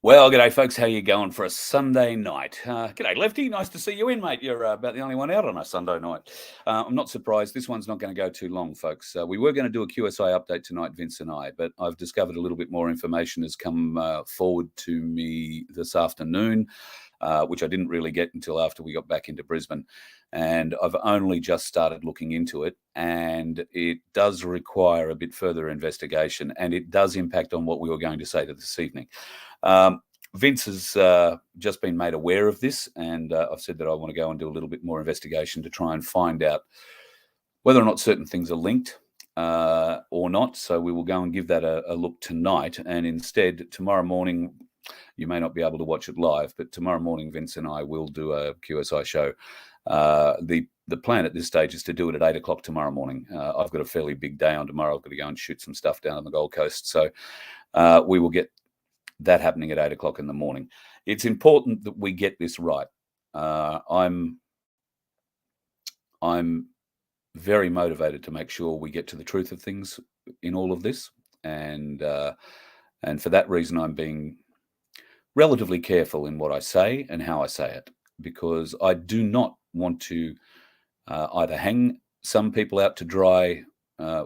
Well, g'day, folks. How you going for a Sunday night? G'day, Lefty. Nice to see you in, mate. You're about the only one out on a Sunday night. I'm not surprised. This one's not going to go too long, folks. We were going to do a QSI update tonight, Vince and I, but I've discovered a little bit more information has come forward to me this afternoon, which I didn't really get until after we got back into Brisbane. And I've only just started looking into it, and it does require a bit further investigation, and it does impact on what we were going to say to this evening. Vince has just been made aware of this, and I've said that I want to go and do a little bit more investigation to try and find out whether or not certain things are linked or not. So we will go and give that a look tonight, and instead tomorrow morning, you may not be able to watch it live, but tomorrow morning Vince and I will do a QSI show. The plan at this stage is to do it at 8 o'clock tomorrow morning. I've got a fairly big day on tomorrow. I've got to go and shoot some stuff down on the Gold Coast, so we will get that happening at 8 o'clock in the morning. It's important that we get this right. I'm very motivated to make sure we get to the truth of things in all of this, and for that reason, I'm being relatively careful in what I say and how I say it, because I do not want to either hang some people out to dry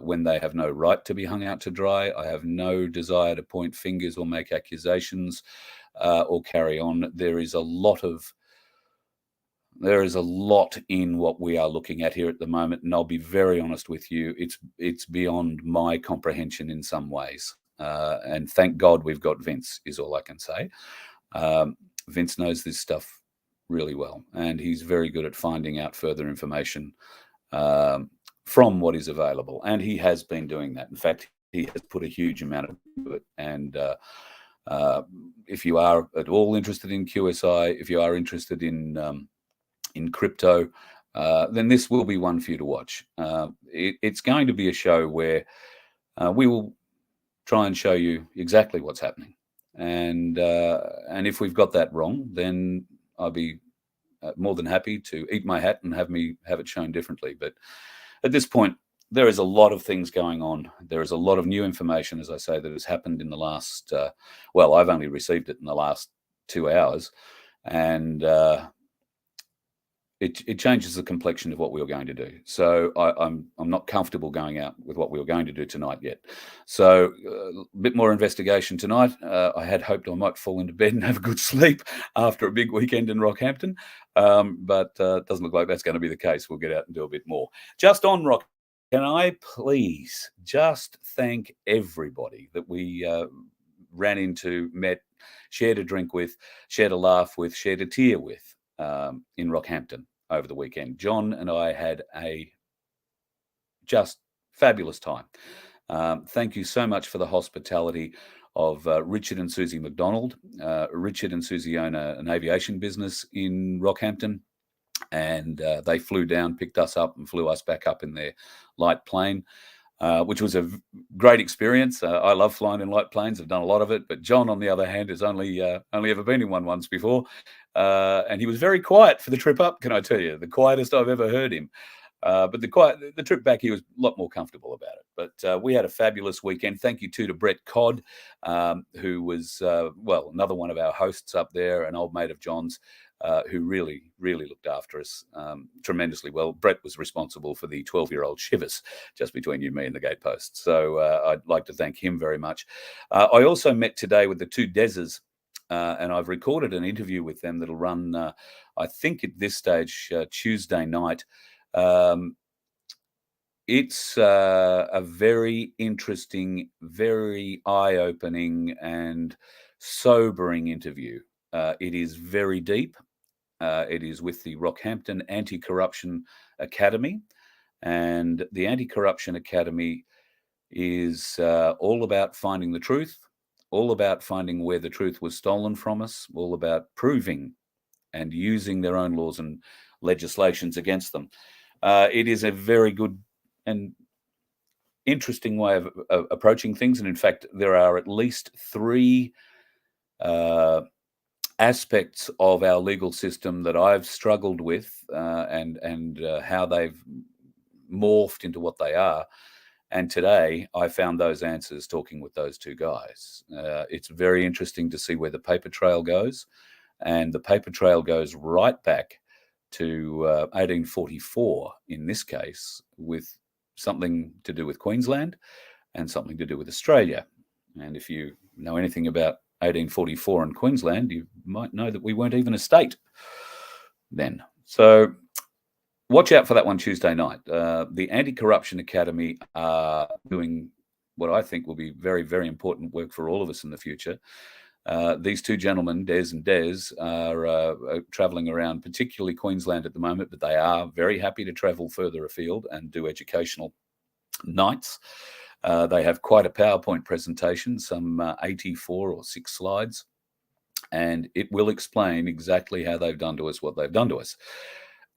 when they have no right to be hung out to dry. I have no desire to point fingers or make accusations or carry on. There is a lot in what we are looking at here at the moment, and I'll be very honest with you. It's beyond my comprehension in some ways, and thank God we've got Vince, is all I can say. Vince knows this stuff really well, and he's very good at finding out further information from what is available, and he has been doing that. In fact, he has put a huge amount into it. And if you are at all interested in QSI, if you are interested in crypto, then this will be one for you to watch. It's going to be a show where we will try and show you exactly what's happening, and if we've got that wrong, then I'll be more than happy to eat my hat and have it shown differently. But at this point, there is a lot of things going on. There is a lot of new information, as I say, that has happened in the last, well, I've only received it in the last 2 hours, and it changes the complexion of what we were going to do. So I'm not comfortable going out with what we were going to do tonight yet. So a bit more investigation tonight. I had hoped I might fall into bed and have a good sleep after a big weekend in Rockhampton, but it doesn't look like that's going to be the case. We'll get out and do a bit more. Just on Rock, can I please just thank everybody that we ran into, met, shared a drink with, shared a laugh with, shared a tear with in Rockhampton over the weekend. John and I had a just fabulous time. Thank you so much for the hospitality of Richard and Susie McDonald. Richard and Susie own an aviation business in Rockhampton, and they flew down, picked us up, and flew us back up in their light plane, which was a great experience. I love flying in light planes. I've done a lot of it. But John, on the other hand, has only ever been in one once before. And he was very quiet for the trip up, can I tell you? The quietest I've ever heard him. But the trip back, he was a lot more comfortable about it. But we had a fabulous weekend. Thank you, too, to Brett Codd, who was, another one of our hosts up there, an old mate of John's, who really, really looked after us tremendously well. Brett was responsible for the 12-year-old shivers just between you, me, and the gatepost. So I'd like to thank him very much. I also met today with the two Dezes, and I've recorded an interview with them that'll run, I think at this stage, Tuesday night. It's a very interesting, very eye-opening and sobering interview. It is very deep. It is with the Rockhampton Anti-Corruption Academy, and the Anti-Corruption Academy is all about finding the truth, all about finding where the truth was stolen from us, all about proving and using their own laws and legislations against them. It is a very good and interesting way of approaching things. And in fact, there are at least three aspects of our legal system that I've struggled with and how they've morphed into what they are. And today I found those answers talking with those two guys. It's very interesting to see where the paper trail goes. And the paper trail goes right back to 1844 in this case, with something to do with Queensland and something to do with Australia. And if you know anything about 1844 in Queensland, you might know that we weren't even a state then. So watch out for that one Tuesday night. The Anti-Corruption Academy are doing what I think will be very, very important work for all of us in the future. These two gentlemen, Des and Des, are travelling around, particularly Queensland at the moment, but they are very happy to travel further afield and do educational nights. They have quite a PowerPoint presentation, some 84 or 6 slides, and it will explain exactly how they've done to us what they've done to us,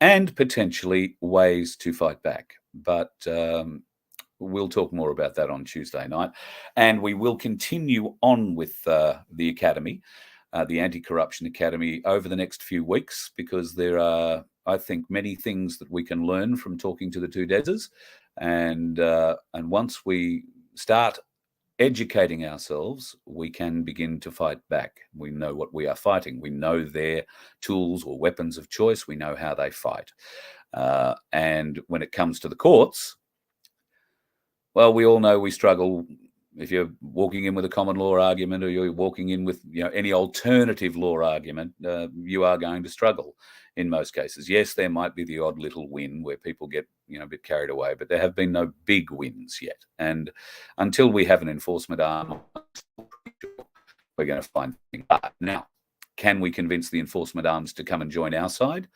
and potentially ways to fight back. But we'll talk more about that on Tuesday night. And we will continue on with the Academy, the Anti-Corruption Academy, over the next few weeks, because there are, I think, many things that we can learn from talking to the two Deses. And once we start educating ourselves, we can begin to fight back. We know what we are fighting. We know their tools or weapons of choice. We know how they fight. And when it comes to the courts, well, we all know we struggle. If you're walking in with a common law argument, or you're walking in with any alternative law argument, you are going to struggle in most cases. Yes, there might be the odd little win where people get a bit carried away, but there have been no big wins yet. And until we have an enforcement arm, we're going to find things. Now, can we convince the enforcement arms to come and join our side?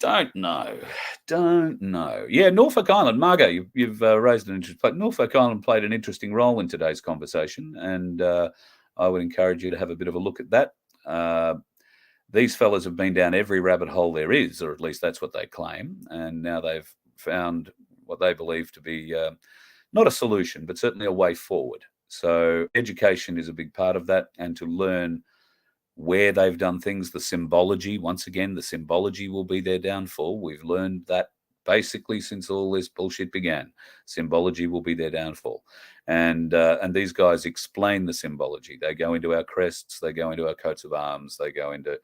Don't know. Yeah, Norfolk Island, Margot, you've raised an interest. Norfolk Island played an interesting role in today's conversation, and I would encourage you to have a bit of a look at that. These fellas have been down every rabbit hole there is, or at least that's what they claim, and now they've found what they believe to be not a solution, but certainly a way forward. So education is a big part of that, and to learn where they've done things, the symbology, once again, the symbology will be their downfall. We've learned that basically since all this bullshit began. Symbology will be their downfall. And these guys explain the symbology. They go into our crests, they go into our coats of arms, they go into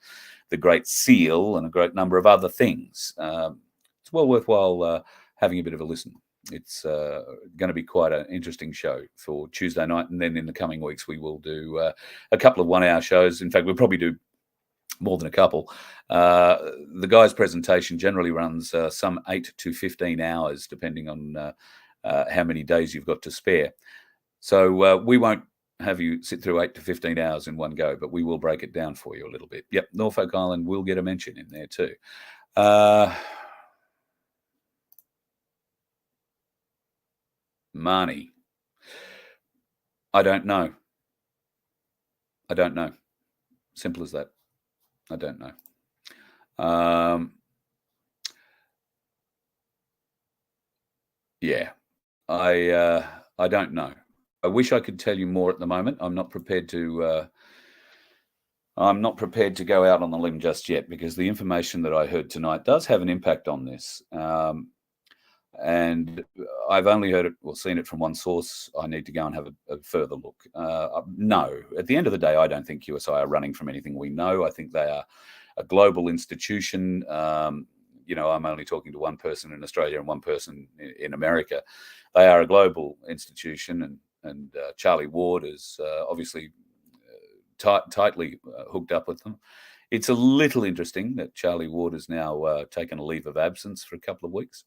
the Great Seal and a great number of other things. It's well worthwhile having a bit of a listen. It's going to be quite an interesting show for Tuesday night. And then in the coming weeks, we will do a couple of 1-hour shows. In fact, we'll probably do more than a couple. The guy's presentation generally runs some 8 to 15 hours, depending on how many days you've got to spare. So we won't have you sit through 8 to 15 hours in one go, but we will break it down for you a little bit. Yep, Norfolk Island will get a mention in there too. Marnie. I don't know. Simple as that. I don't know. Yeah, I don't know. I wish I could tell you more at the moment. I'm not prepared to go out on the limb just yet, because the information that I heard tonight does have an impact on this. And I've only heard it or seen it from one source. I need to go and have a further look. No, at the end of the day, I don't think QSI are running from anything we know. I think they are a global institution. I'm only talking to one person in Australia and one person in America. They are a global institution, and Charlie Ward is obviously tightly hooked up with them. It's a little interesting that Charlie Ward has now taken a leave of absence for a couple of weeks.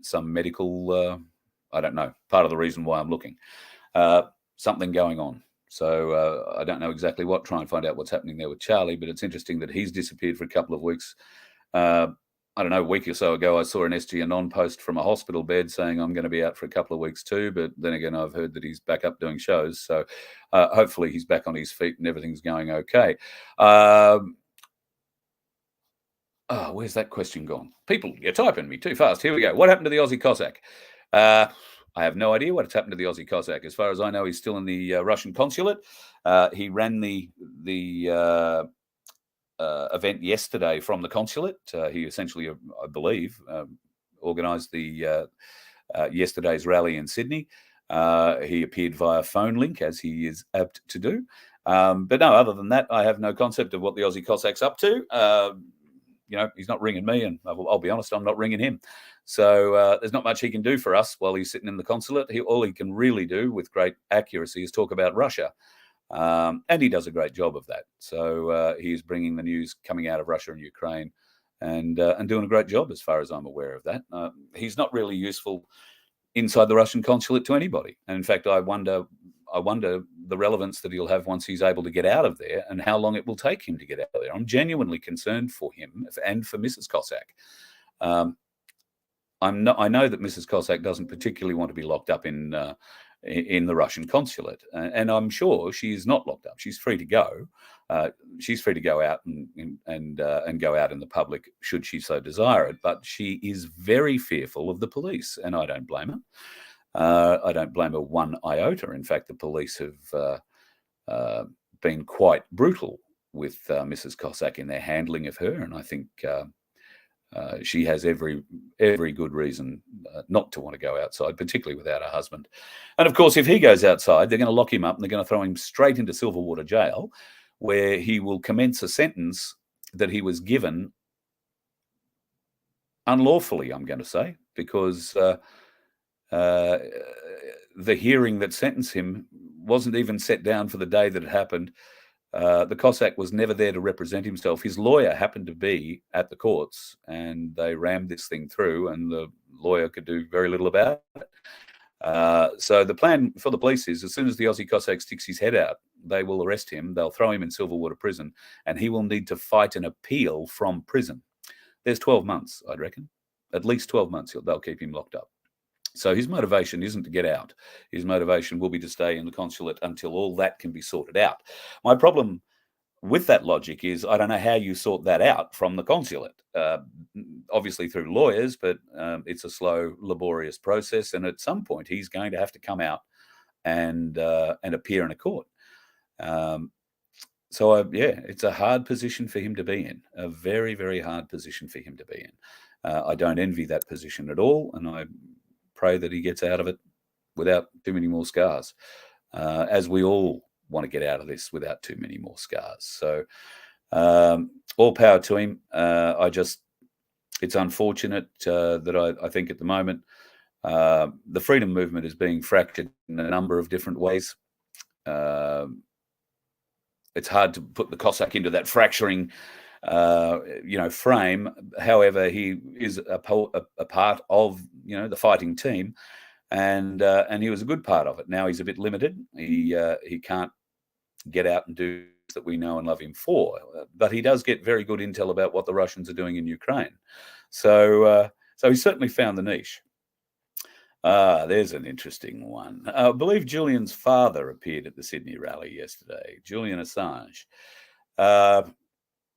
Some medical, I don't know, part of the reason why I'm looking. Something going on. So I don't know exactly what, try and find out what's happening there with Charlie, but it's interesting that he's disappeared for a couple of weeks. I don't know, a week or so ago, I saw an SG Anon post from a hospital bed saying I'm going to be out for a couple of weeks too, but then again, I've heard that he's back up doing shows. So hopefully he's back on his feet and everything's going okay. Where's that question gone? People, you're typing me too fast. Here we go. What happened to the Aussie Cossack? I have no idea what has happened to the Aussie Cossack. As far as I know, he's still in the Russian consulate. He ran the event yesterday from the consulate. He essentially, I believe, organised the yesterday's rally in Sydney. He appeared via phone link, as he is apt to do. But no, other than that, I have no concept of what the Aussie Cossack's up to. He's not ringing me, and I'll be honest, I'm not ringing him. So there's not much he can do for us while he's sitting in the consulate. All he can really do with great accuracy is talk about Russia. And he does a great job of that. So he's bringing the news coming out of Russia and Ukraine and doing a great job as far as I'm aware of that. He's not really useful inside the Russian consulate to anybody. And in fact, I wonder the relevance that he'll have once he's able to get out of there and how long it will take him to get out of there. I'm genuinely concerned for him and for Mrs. Cossack. I know that Mrs. Cossack doesn't particularly want to be locked up in the Russian consulate, and I'm sure she's not locked up. She's free to go. She's free to go out and go out in the public should she so desire it. But she is very fearful of the police, and I don't blame her. I don't blame her one iota. In fact, the police have been quite brutal with Mrs. Cossack in their handling of her, and I think she has every good reason not to want to go outside, particularly without her husband. And of course, if he goes outside, they're going to lock him up and they're going to throw him straight into Silverwater Jail, where he will commence a sentence that he was given unlawfully, I'm going to say, because the hearing that sentenced him wasn't even set down for the day that it happened. The Cossack was never there to represent himself. His lawyer happened to be at the courts, and they rammed this thing through, and the lawyer could do very little about it. So the plan for the police is, as soon as the Aussie Cossack sticks his head out, they will arrest him, they'll throw him in Silverwater Prison, and he will need to fight an appeal from prison. There's 12 months, I'd reckon. At least 12 months they'll keep him locked up. So his motivation isn't to get out. His motivation will be to stay in the consulate until all that can be sorted out. My problem with that logic is I don't know how you sort that out from the consulate. Obviously through lawyers, but it's a slow, laborious process. And at some point, he's going to have to come out and appear in a court. It's a hard position for him to be in, a very, very hard position for him to be in. I don't envy that position at all, and I pray that he gets out of it without too many more scars, as we all want to get out of this without too many more scars. So all power to him. It's unfortunate that I think at the moment the freedom movement is being fractured in a number of different ways. It's hard to put the Cossack into that fracturing frame. However, he is a part of the fighting team, and he was a good part of it. Now he's a bit limited. He can't get out and do that we know and love him for, but he does get very good intel about what the Russians are doing in Ukraine. So he certainly found the niche. There's an interesting one. I believe Julian's father appeared at the Sydney rally yesterday. Julian Assange.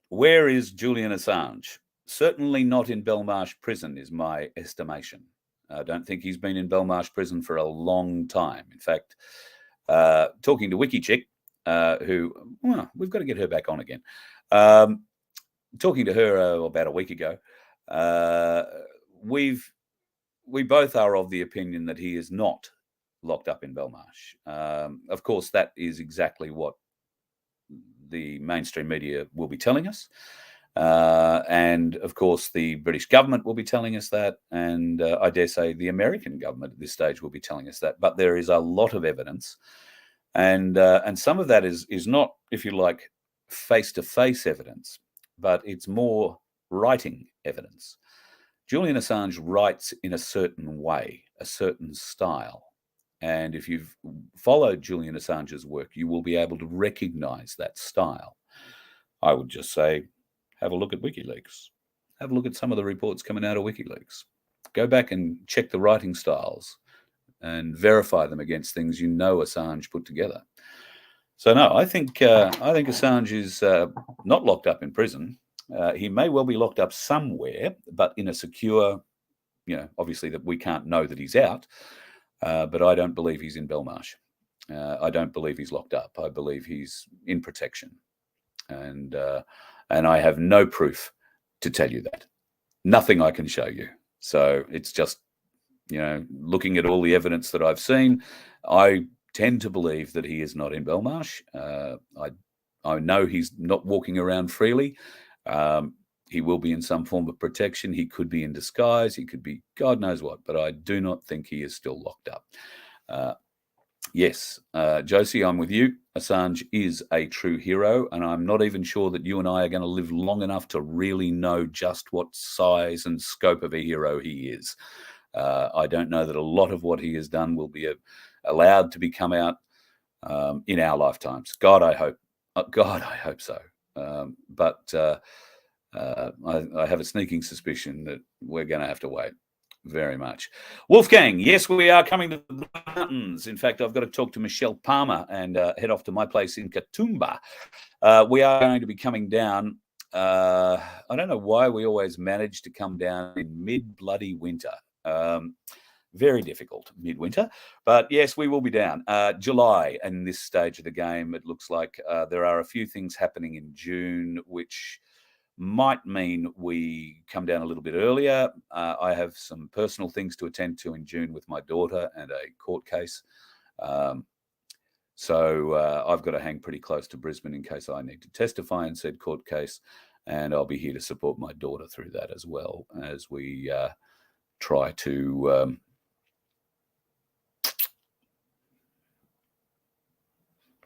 Where is Julian Assange? Certainly not in Belmarsh prison, is my estimation. I don't think he's been in Belmarsh prison for a long time. In fact, talking to WikiChick, we've got to get her back on again. Talking to her about a week ago, we both are of the opinion that he is not locked up in Belmarsh. Of course, that is exactly what the mainstream media will be telling us. And of course, the British government will be telling us that. And I dare say the American government at this stage will be telling us that. But there is a lot of evidence. And some of that is not, if you like, face-to-face evidence, but it's more writing evidence. Julian Assange writes in a certain way, a certain style. And if you've followed Julian Assange's work, you will be able to recognize that style. I would just say, have a look at WikiLeaks. Have a look at some of the reports coming out of WikiLeaks. Go back and check the writing styles and verify them against things you know Assange put together. So no, I think Assange is not locked up in prison. He may well be locked up somewhere, but in a secure, obviously that we can't know that he's out. But I don't believe he's in Belmarsh. I don't believe he's locked up. I believe he's in protection. And I have no proof to tell you that. Nothing I can show you. So it's just, looking at all the evidence that I've seen, I tend to believe that he is not in Belmarsh. I know he's not walking around freely. He will be in some form of protection. He could be in disguise. He could be God knows what, but I do not think he is still locked up. Yes, Josie, I'm with you. Assange is a true hero, and I'm not even sure that you and I are going to live long enough to really know just what size and scope of a hero he is. I don't know that a lot of what he has done will be allowed to come out in our lifetimes. God, I hope. God, I hope so. But I have a sneaking suspicion that we're going to have to wait very much. Wolfgang, yes, we are coming to the mountains. In fact, I've got to talk to Michelle Palmer and head off to my place in Katoomba. We are going to be coming down. I don't know why we always manage to come down in mid-bloody winter. Very difficult midwinter, but yes, we will be down. July, and this stage of the game, it looks like there are a few things happening in June, which might mean we come down a little bit earlier. I have some personal things to attend to in June with my daughter and a court case. So I've got to hang pretty close to Brisbane in case I need to testify in said court case. And I'll be here to support my daughter through that as well as we try to...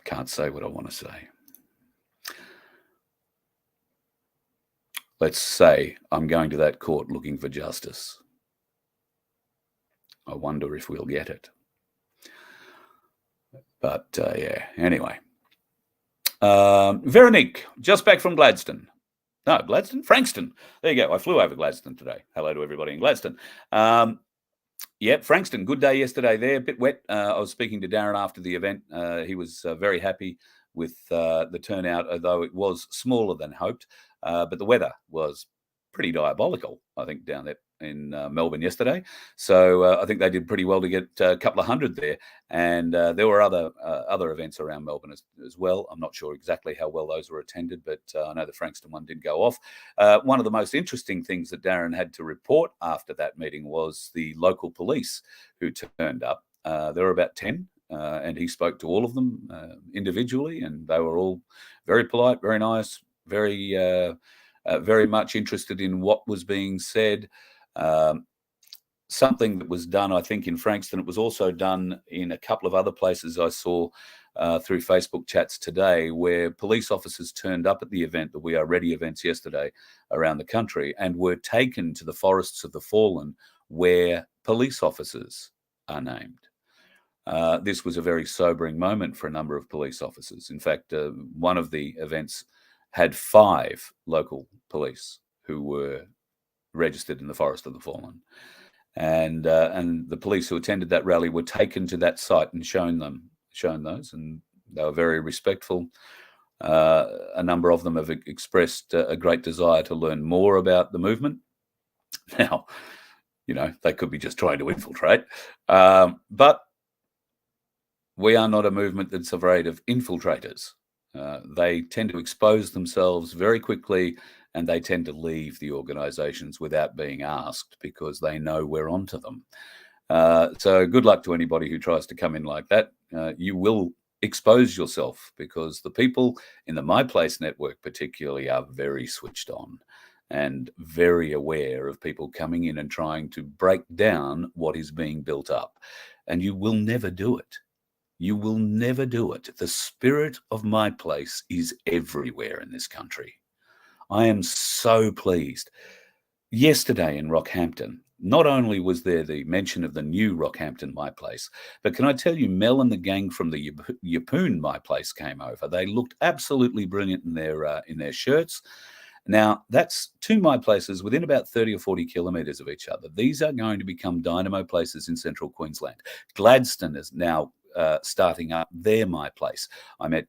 can't say what I want to say. Let's say I'm going to that court looking for justice. I wonder if we'll get it. But yeah, anyway. Veronique, just back from Gladstone. No, Gladstone? Frankston. There you go. I flew over Gladstone today. Hello to everybody in Gladstone. Yep, Frankston, good day yesterday there. A bit wet. I was speaking to Darren after the event. He was very happy with the turnout, although it was smaller than hoped. But the weather was pretty diabolical, I think, down there in Melbourne yesterday. So I think they did pretty well to get a couple of hundred there. And there were other events around Melbourne as well. I'm not sure exactly how well those were attended, but I know the Frankston one did go off. One of the most interesting things that Darren had to report after that meeting was the local police who turned up. There were about 10. And he spoke to all of them individually, and they were all very polite, very nice, very much interested in what was being said. Something that was done, I think, in Frankston. It was also done in a couple of other places I saw through Facebook chats today, where police officers turned up at the event, the We Are Ready events yesterday around the country, and were taken to the Forests of the Fallen, where police officers are named. This was a very sobering moment for a number of police officers. In fact, one of the events had 5 local police who were registered in the Forest of the Fallen. And the police who attended that rally were taken to that site and shown those, and they were very respectful. A number of them have expressed a great desire to learn more about the movement. Now, they could be just trying to infiltrate, but we are not a movement that's afraid of infiltrators. They tend to expose themselves very quickly, and they tend to leave the organizations without being asked because they know we're onto them. So good luck to anybody who tries to come in like that. You will expose yourself because the people in the My Place network particularly are very switched on and very aware of people coming in and trying to break down what is being built up. And you will never do it. You will never do it. The spirit of My Place is everywhere in this country. I am so pleased. Yesterday in Rockhampton, not only was there the mention of the new Rockhampton My Place, but can I tell you, Mel and the gang from the Yeppoon My Place came over. They looked absolutely brilliant in their shirts. Now, that's 2 My Places within about 30 or 40 kilometres of each other. These are going to become dynamo places in central Queensland. Gladstone is now starting up their My Place. I met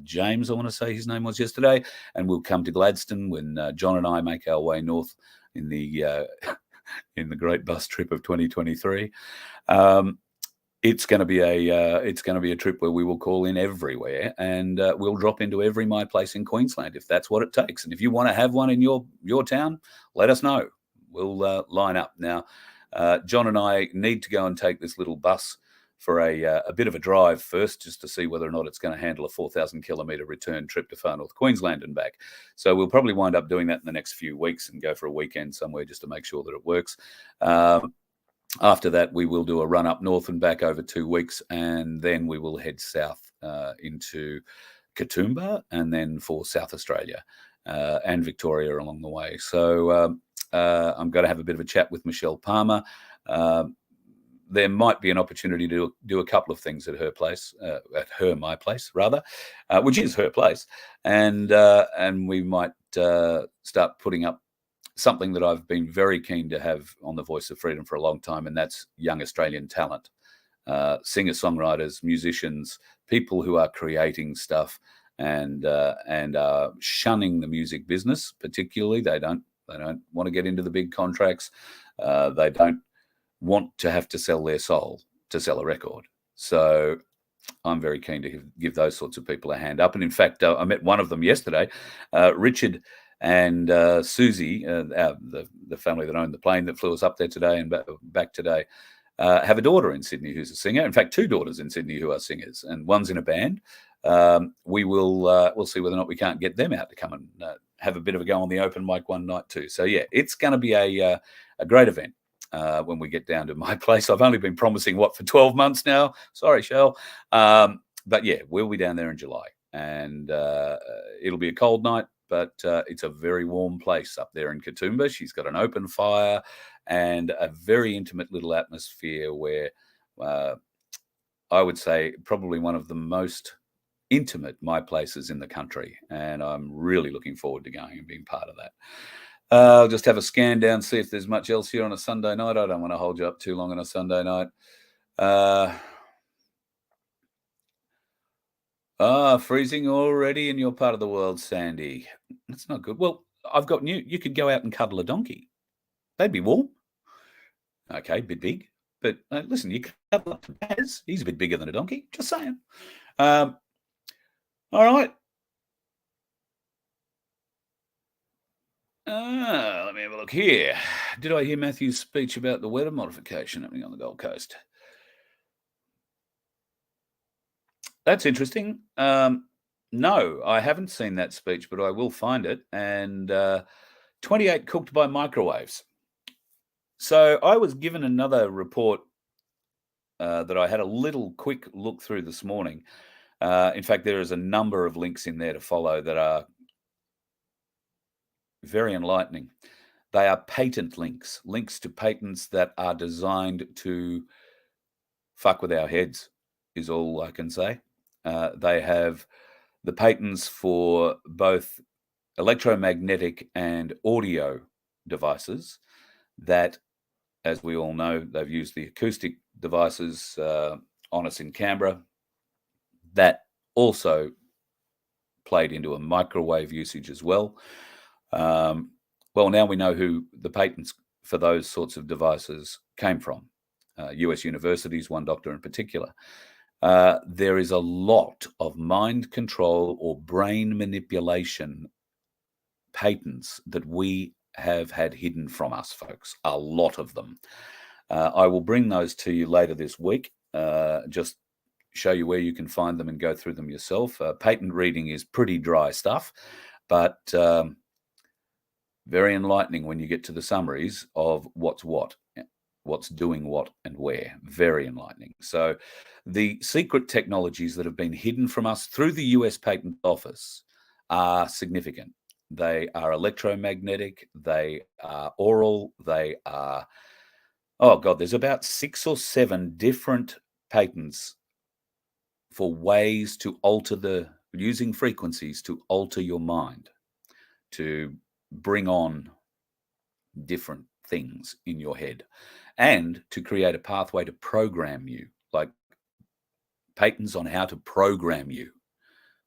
James, I want to say his name was, yesterday, and we'll come to Gladstone when John and I make our way north in the great bus trip of 2023. It's going to be a trip where we will call in everywhere, and we'll drop into every My Place in Queensland if that's what it takes. And if you want to have one in your town, let us know. We'll line up. Now, John and I need to go and take this little bus for a bit of a drive first, just to see whether or not it's going to handle a 4,000 kilometre return trip to far north Queensland and back. So we'll probably wind up doing that in the next few weeks and go for a weekend somewhere just to make sure that it works. After that, we will do a run up north and back over 2 weeks, and then we will head south into Katoomba, and then for South Australia and Victoria along the way. So I'm going to have a bit of a chat with Michelle Palmer. There might be an opportunity to do a couple of things at her place, my place rather, which is her place, and we might start putting up something that I've been very keen to have on the Voice of Freedom for a long time, and that's young Australian talent, singer-songwriters, musicians, people who are creating stuff and are shunning the music business. Particularly, they don't want to get into the big contracts. They don't want to have to sell their soul to sell a record. So I'm very keen to give those sorts of people a hand up. And in fact, I met one of them yesterday, Richard and Susie, the family that owned the plane that flew us up there today and back today, have a daughter in Sydney who's a singer. In fact, 2 daughters in Sydney who are singers, and one's in a band. We'll see whether or not we can't get them out to come and have a bit of a go on the open mic one night too. So yeah, it's going to be a great event when we get down to my place. I've only been promising for 12 months now. Sorry, Shell. But yeah, we'll be down there in July, and it'll be a cold night, but it's a very warm place up there in Katoomba. She's got an open fire and a very intimate little atmosphere where I would say probably one of the most intimate my places in the country. And I'm really looking forward to going and being part of that. I'll just have a scan down, see if there's much else here on a Sunday night. I don't want to hold you up too long on a Sunday night. Freezing already in your part of the world, Sandy. That's not good. Well, I've got new. You could go out and cuddle a donkey. They'd be warm. Okay, bit big. But listen, you could cuddle up to Baz. He's a bit bigger than a donkey. Just saying. All right. Let me have a look here. Did I hear Matthew's speech about the weather modification happening on the Gold Coast? That's interesting. No, I haven't seen that speech, but I will find it. And 28 cooked by microwaves. So I was given another report that I had a little quick look through this morning. In fact, there is a number of links in there to follow that are very enlightening. They are patent links to patents that are designed to fuck with our heads, is all I can say. They have the patents for both electromagnetic and audio devices that, as we all know, they've used the acoustic devices on us in Canberra. That also played into a microwave usage as well. Well, now we know who the patents for those sorts of devices came from. US universities, one doctor in particular. There is a lot of mind control or brain manipulation patents that we have had hidden from us, folks. A lot of them. I will bring those to you later this week. Just show you where you can find them and go through them yourself. Patent reading is pretty dry stuff, but very enlightening when you get to the summaries of what's doing what and where. Very enlightening. So the secret technologies that have been hidden from us through the US Patent Office are significant. They are electromagnetic, they are oral, they are, oh God, there's about 6 or 7 different patents for ways to alter using frequencies to alter your mind, to bring on different things in your head, and to create a pathway to program you, like patents on how to program you.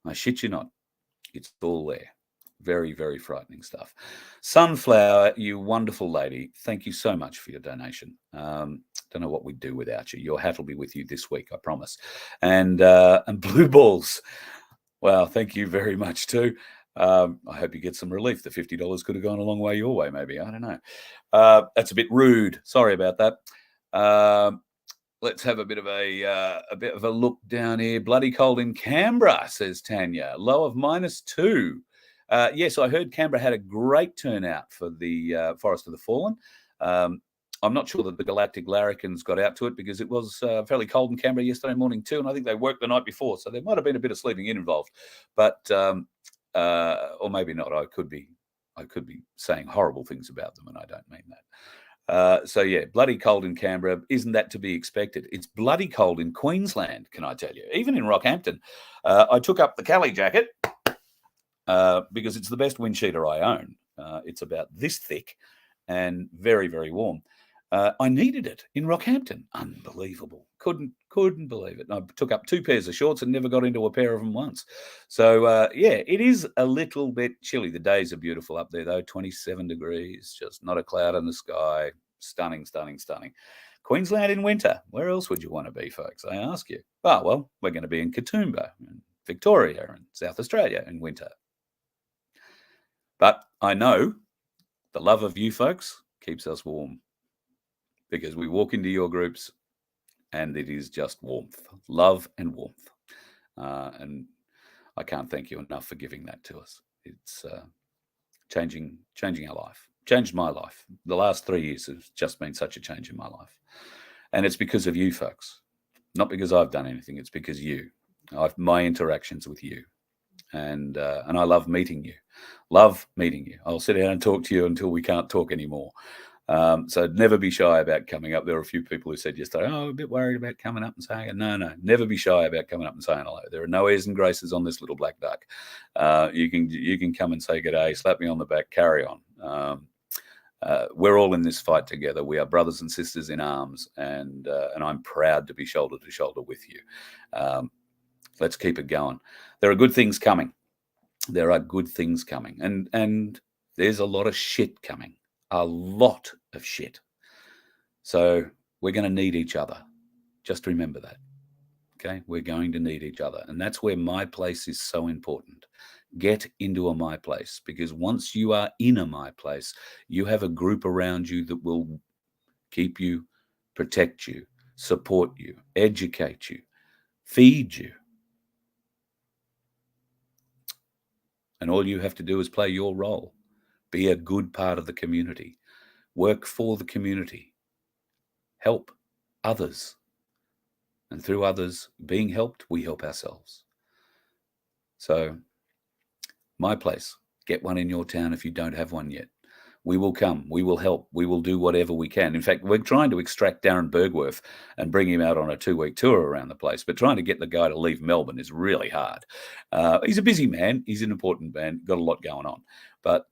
I shit you not, it's all there. Very, very frightening stuff. Sunflower, you wonderful lady, thank you so much for your donation. Don't know what we'd do without you. Your hat will be with you this week, I promise. And Blue Balls, well, thank you very much too. I hope you get some relief. The $50 could have gone a long way your way, maybe. I don't know. That's a bit rude. Sorry about that. Let's have a bit of a look down here. Bloody cold in Canberra, says Tanya. Low of -2. Yes, I heard Canberra had a great turnout for the Forest of the Fallen. I'm not sure that the Galactic Larrikins got out to it because it was fairly cold in Canberra yesterday morning too, and I think they worked the night before, so there might have been a bit of sleeping in involved. But or maybe not. I could be saying horrible things about them, and I don't mean that. So yeah, bloody cold in Canberra. Isn't that to be expected? It's bloody cold in Queensland, can I tell you? Even in Rockhampton. I took up the Cali jacket because it's the best wind cheater I own. It's about this thick and very, very warm. I needed it in Rockhampton. Unbelievable. Couldn't believe it. And I took up 2 pairs of shorts and never got into a pair of them once. So, yeah, it is a little bit chilly. The days are beautiful up there, though. 27 degrees, just not a cloud in the sky. Stunning, stunning, stunning. Queensland in winter. Where else would you want to be, folks? I ask you. Oh, well, we're going to be in Katoomba, and Victoria, and South Australia in winter. But I know the love of you folks keeps us warm, because we walk into your groups and it is just warmth, love and warmth. And I can't thank you enough for giving that to us. It's changing our life, changed my life. The last 3 years has just been such a change in my life. And it's because of you folks, not because I've done anything. It's because you, my interactions with you. And I love meeting you. I'll sit down and talk to you until we can't talk anymore. So never be shy about coming up. There were a few people who said yesterday, "Oh, I'm a bit worried about coming up and saying it." No, never be shy about coming up and saying hello. There are no airs and graces on this little black duck. You can come and say good day, slap me on the back, carry on. We're all in this fight together. We are brothers and sisters in arms, and I'm proud to be shoulder to shoulder with you. Let's keep it going. There are good things coming. And there's a lot of shit coming. A lot of shit. So we're going to need each other. Just remember that. Okay? We're going to need each other. And that's where my place is so important. Get into a my place, because once you are in a my place, you have a group around you that will keep you, protect you, support you, educate you, feed you. And all you have to do is play your role. Be a good part of the community. Work for the community. Help others. And through others being helped, we help ourselves. So, my place. Get one in your town if you don't have one yet. We will come. We will help. We will do whatever we can. In fact, we're trying to extract Darren Bergworth and bring him out on a 2-week tour around the place. But trying to get the guy to leave Melbourne is really hard. He's a busy man. He's an important man. Got a lot going on. But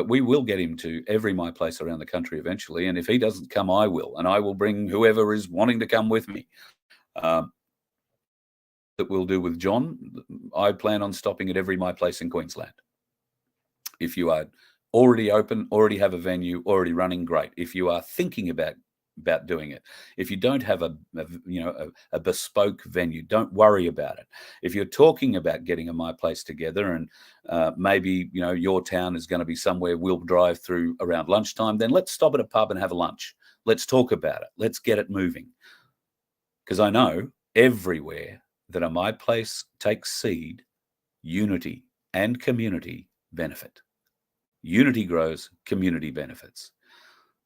we will get him to every my place around the country eventually. And if he doesn't come, I will. And I will bring whoever is wanting to come with me. That we'll do with John. I plan on stopping at every my place in Queensland. If you are already open, already have a venue, already running, great. If you are thinking about doing it, if you don't have a bespoke venue, don't worry about it. If you're talking about getting a my place together, and maybe your town is going to be somewhere we'll drive through around lunchtime, then let's stop at a pub and have a lunch. Let's talk about it. Let's get it moving. Because I know everywhere that a my place takes seed, unity and community benefit. Unity grows, community benefits.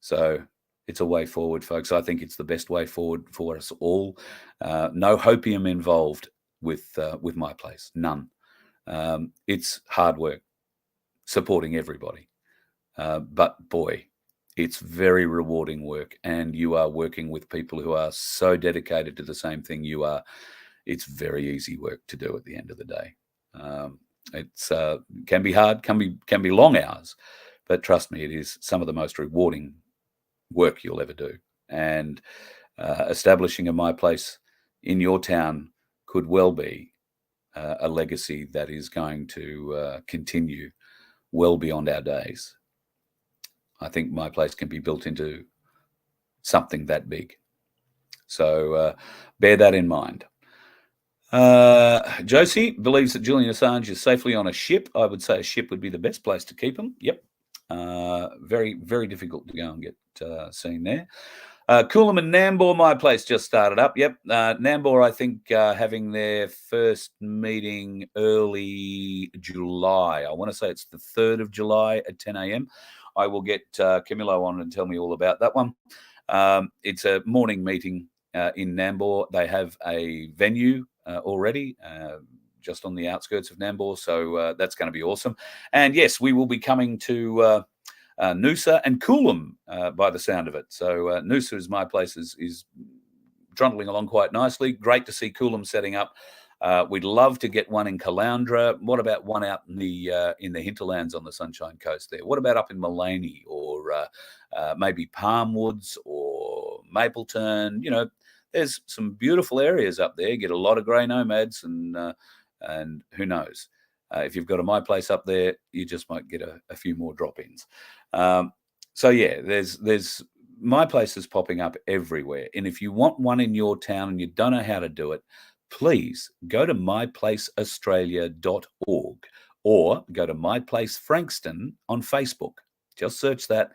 So it's a way forward, folks. I think it's the best way forward for us all. No hopium involved with my place. None. It's hard work supporting everybody. But boy, it's very rewarding work, and you are working with people who are so dedicated to the same thing you are. It's very easy work to do at the end of the day. It's can be hard, can be long hours, but trust me, it is some of the most rewarding work you'll ever do. And establishing a my place in your town could well be a legacy that is going to continue well beyond our days. I think my place can be built into something that big. So bear that in mind. Josie believes that Julian Assange is safely on a ship. I would say a ship would be the best place to keep him. Yep. Very, very difficult to go and get seen there. Coolum and Nambour, my place, just started up. Yep. Nambour, I think, having their first meeting early July. I want to say it's the 3rd of July at 10 a.m. I will get Camillo on and tell me all about that one. It's a morning meeting in Nambour. They have a venue already, just on the outskirts of Nambour. So that's going to be awesome. And yes, we will be coming to Noosa and Coolum by the sound of it. So Noosa is my place, is trundling along quite nicely. Great to see Coolum setting up. We'd love to get one in Caloundra. What about one out in the hinterlands on the Sunshine Coast there? What about up in Mullaney or maybe Palmwoods or Mapleton? You know, there's some beautiful areas up there. Get a lot of grey nomads, and who knows? If you've got a My Place up there, you just might get a few more drop-ins. So yeah, there's My Places popping up everywhere. And if you want one in your town and you don't know how to do it, please go to myplaceaustralia.org or go to My Place Frankston on Facebook. Just search that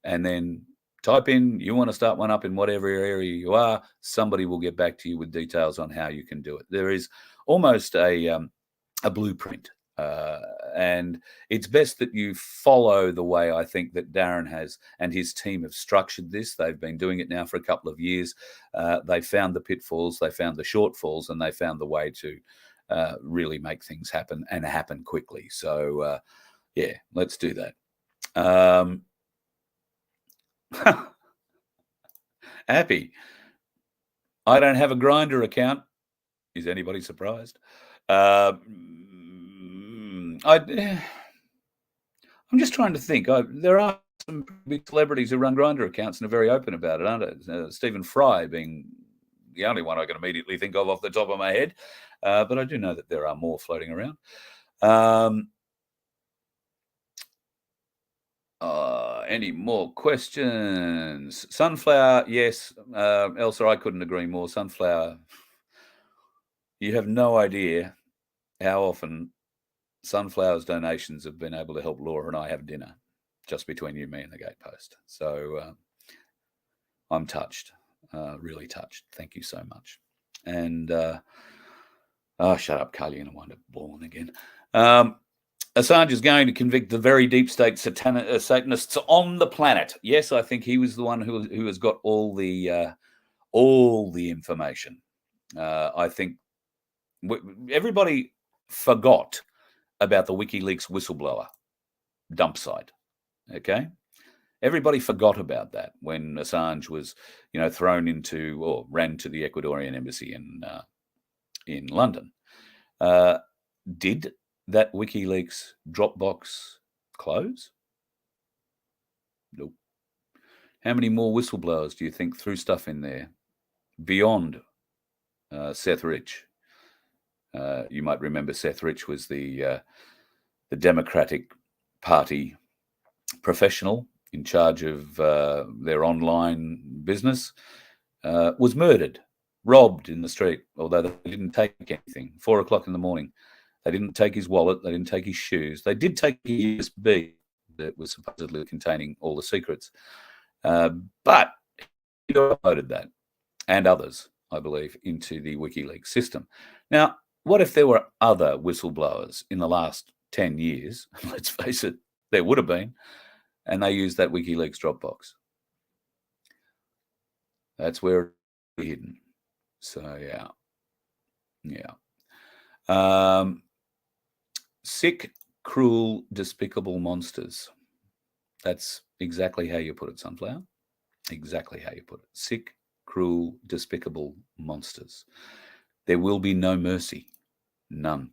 and then type in, you want to start one up in whatever area you are. Somebody will get back to you with details on how you can do it. There is almost a blueprint. And it's best that you follow the way I think that Darren has and his team have structured this. They've been doing it now for a couple of years. They found the pitfalls, they found the shortfalls, and they found the way to really make things happen and happen quickly. So, yeah, let's do that. Happy. I don't have a Grindr account. Is anybody surprised? I'm just trying to think. There are some big celebrities who run Grindr accounts and are very open about it, aren't there? Stephen Fry being the only one I can immediately think of off the top of my head. But I do know that there are more floating around. Any more questions? Sunflower, yes. Elsa, I couldn't agree more. Sunflower, you have no idea how often Sunflower's donations have been able to help Laura and I have dinner, just between you, me, and the Gatepost. So I'm touched, really touched. Thank you so much. And shut up, Carl, you're going to wind up bawling again. Assange is going to convict the very deep state Satanists on the planet. Yes, I think he was the one who has got all the information. I think everybody forgot about the WikiLeaks whistleblower dump site. Okay, everybody forgot about that when Assange was, thrown into or ran to the Ecuadorian embassy in London. Did that WikiLeaks Dropbox close? Nope. How many more whistleblowers do you think threw stuff in there beyond Seth Rich? You might remember Seth Rich was the Democratic Party professional in charge of their online business, was murdered, robbed in the street, although they didn't take anything. 4 o'clock in the morning. They didn't take his wallet. They didn't take his shoes. They did take a USB that was supposedly containing all the secrets. But he uploaded that and others, I believe, into the WikiLeaks system. Now, what if there were other whistleblowers in the last 10 years? Let's face it, there would have been. And they used that WikiLeaks Dropbox. That's where it's hidden. So, yeah. Sick, cruel, despicable monsters. That's exactly how you put it, Sunflower. Exactly how you put it. Sick, cruel, despicable monsters. There will be no mercy. None.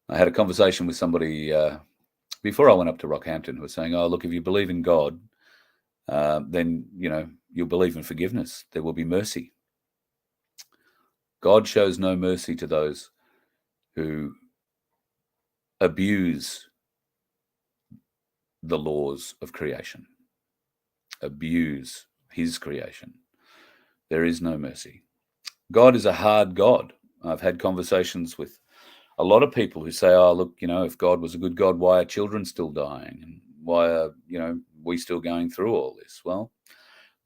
I had a conversation with somebody before I went up to Rockhampton who was saying, oh, look, if you believe in God, then, you'll believe in forgiveness. There will be mercy. God shows no mercy to those who abuse the laws of creation, abuse his creation. There is no mercy. God is a hard God. I've had conversations with a lot of people who say, oh, look, if God was a good God, why are children still dying? And why are, we still going through all this? Well,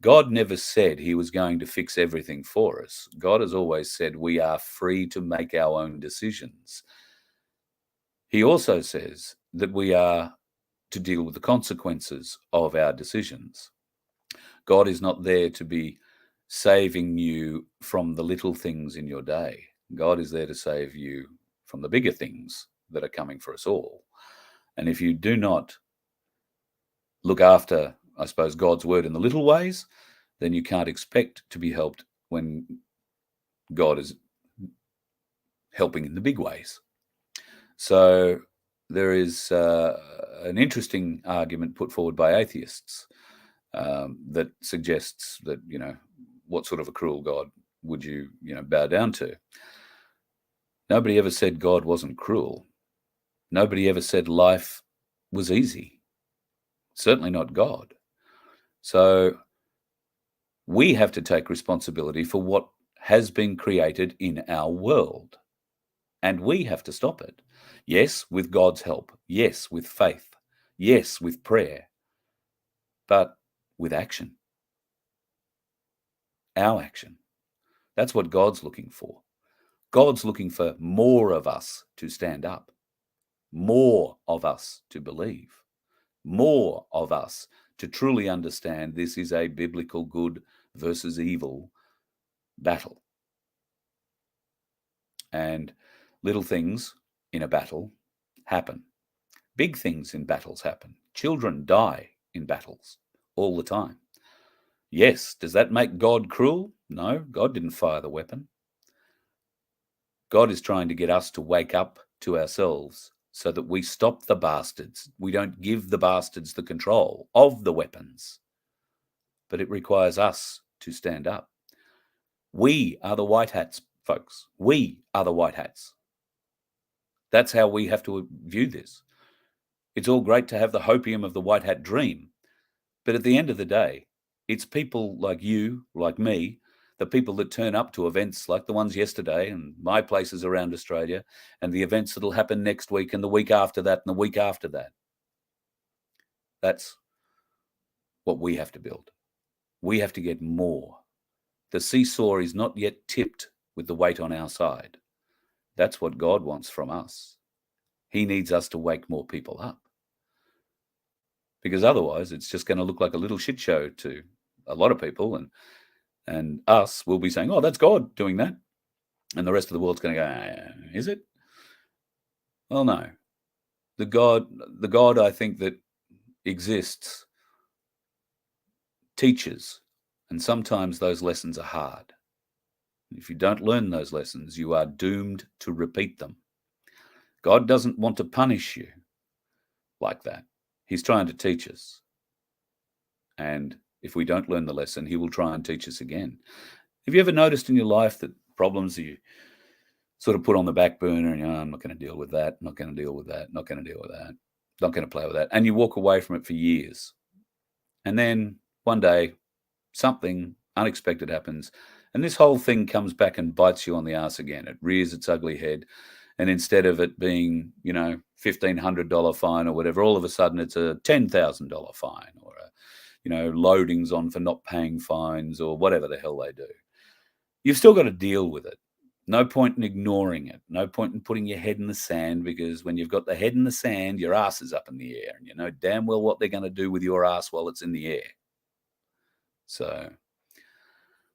God never said he was going to fix everything for us. God has always said we are free to make our own decisions. He also says that we are to deal with the consequences of our decisions. God is not there to be saving you from the little things in your day. God is there to save you from the bigger things that are coming for us all. And if you do not look after, I suppose, God's word in the little ways, then you can't expect to be helped when God is helping in the big ways. So there is an interesting argument put forward by atheists that suggests that, what sort of a cruel God would you, bow down to? Nobody ever said God wasn't cruel. Nobody ever said life was easy. Certainly not God. So we have to take responsibility for what has been created in our world. And we have to stop it. Yes, with God's help. Yes, with faith. Yes, with prayer. But with action. Our action. That's what God's looking for. God's looking for more of us to stand up. More of us to believe. More of us to truly understand this is a biblical good versus evil battle. And little things in a battle happen. Big things in battles happen. Children die in battles all the time. Yes, does that make God cruel? No, God didn't fire the weapon. God is trying to get us to wake up to ourselves so that we stop the bastards. We don't give the bastards the control of the weapons. But it requires us to stand up. We are the white hats, folks. We are the white hats. That's how we have to view this. It's all great to have the hopium of the white hat dream. But at the end of the day, it's people like you, like me, the people that turn up to events like the ones yesterday and my places around Australia and the events that'll happen next week and the week after that and the week after that. That's what we have to build. We have to get more. The seesaw is not yet tipped with the weight on our side. That's what God wants from us. He needs us to wake more people up. Because otherwise it's just going to look like a little shit show to a lot of people, and us will be saying, oh, that's God doing that. And the rest of the world's going to go, is it? Well, no. The God I think that exists teaches, and sometimes those lessons are hard. If you don't learn those lessons, you are doomed to repeat them. God doesn't want to punish you like that. He's trying to teach us. And if we don't learn the lesson, he will try and teach us again. Have you ever noticed in your life that problems you sort of put on the back burner and I'm not going to deal with that, not going to deal with that, not going to deal with that, not going to play with that, and you walk away from it for years. And then one day something unexpected happens and this whole thing comes back and bites you on the ass again. It rears its ugly head. And instead of it being, $1,500 fine or whatever, all of a sudden it's a $10,000 fine or loadings on for not paying fines or whatever the hell they do. You've still got to deal with it. No point in ignoring it. No point in putting your head in the sand, because when you've got the head in the sand, your ass is up in the air and you know damn well what they're going to do with your ass while it's in the air. So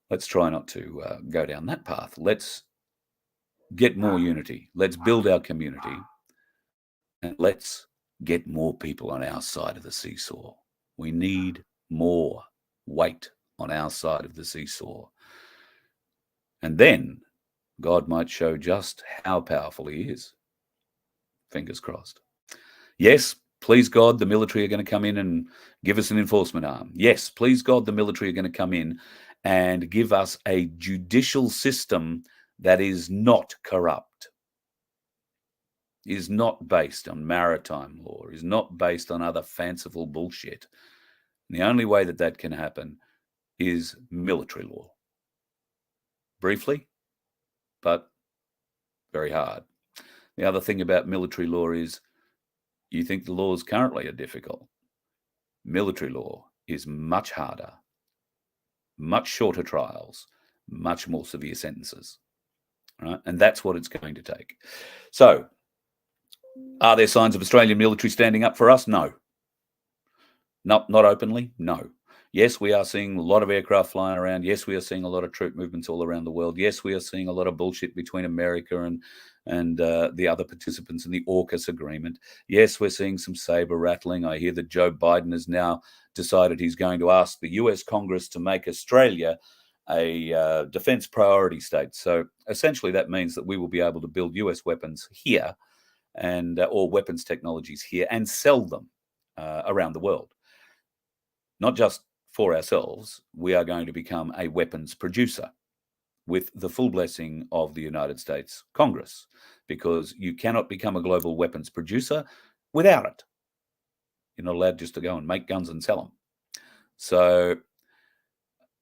let's try not to go down that path. Let's get more unity. Let's build our community. And let's get more people on our side of the seesaw. We need more weight on our side of the seesaw. And then God might show just how powerful he is. Fingers crossed. Yes, please God, the military are going to come in and give us an enforcement arm. Yes, please God, the military are going to come in and give us a judicial system that is not corrupt, is not based on maritime law, is not based on other fanciful bullshit. And the only way that that can happen is military law. Briefly, but very hard. The other thing about military law is you think the laws currently are difficult. Military law is much harder, much shorter trials, much more severe sentences, right? And that's what it's going to take. So, are there signs of Australian military standing up for us? No. Not openly, no. Yes, we are seeing a lot of aircraft flying around. Yes, we are seeing a lot of troop movements all around the world. Yes, we are seeing a lot of bullshit between America and the other participants in the AUKUS agreement. Yes, we're seeing some saber rattling. I hear that Joe Biden has now decided he's going to ask the US Congress to make Australia a defense priority state. So essentially that means that we will be able to build US weapons here and or weapons technologies here and sell them around the world. Not just for ourselves, we are going to become a weapons producer with the full blessing of the United States Congress, because you cannot become a global weapons producer without it. You're not allowed just to go and make guns and sell them. So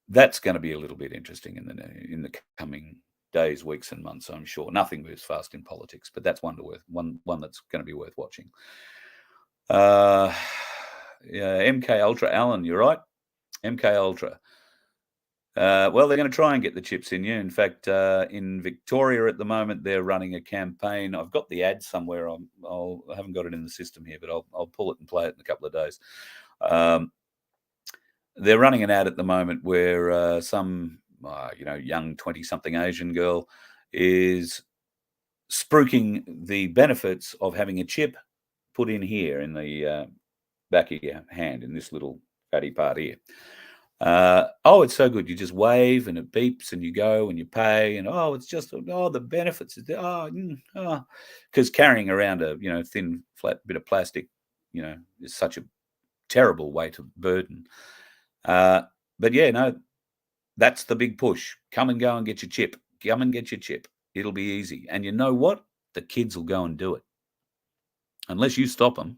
that's going to be a little bit interesting in the coming days, weeks, and months. I'm sure nothing moves fast in politics, but that's one that's going to be worth watching. Yeah, MK Ultra, Alan, you're right. MK Ultra. Well, they're going to try and get the chips in you. In fact, in Victoria at the moment, they're running a campaign. I've got the ad somewhere. I haven't got it in the system here, but I'll pull it and play it in a couple of days. They're running an ad at the moment where some, young 20-something Asian girl is spruiking the benefits of having a chip put in here in the back of your hand, in this little fatty part here. It's so good. You just wave and it beeps and you go and you pay and it's just the benefits. Because carrying around a thin flat bit of plastic, is such a terrible weight of burden. But yeah, no, that's the big push. Come and go and get your chip. Come and get your chip. It'll be easy. And you know what? The kids will go and do it. Unless you stop them,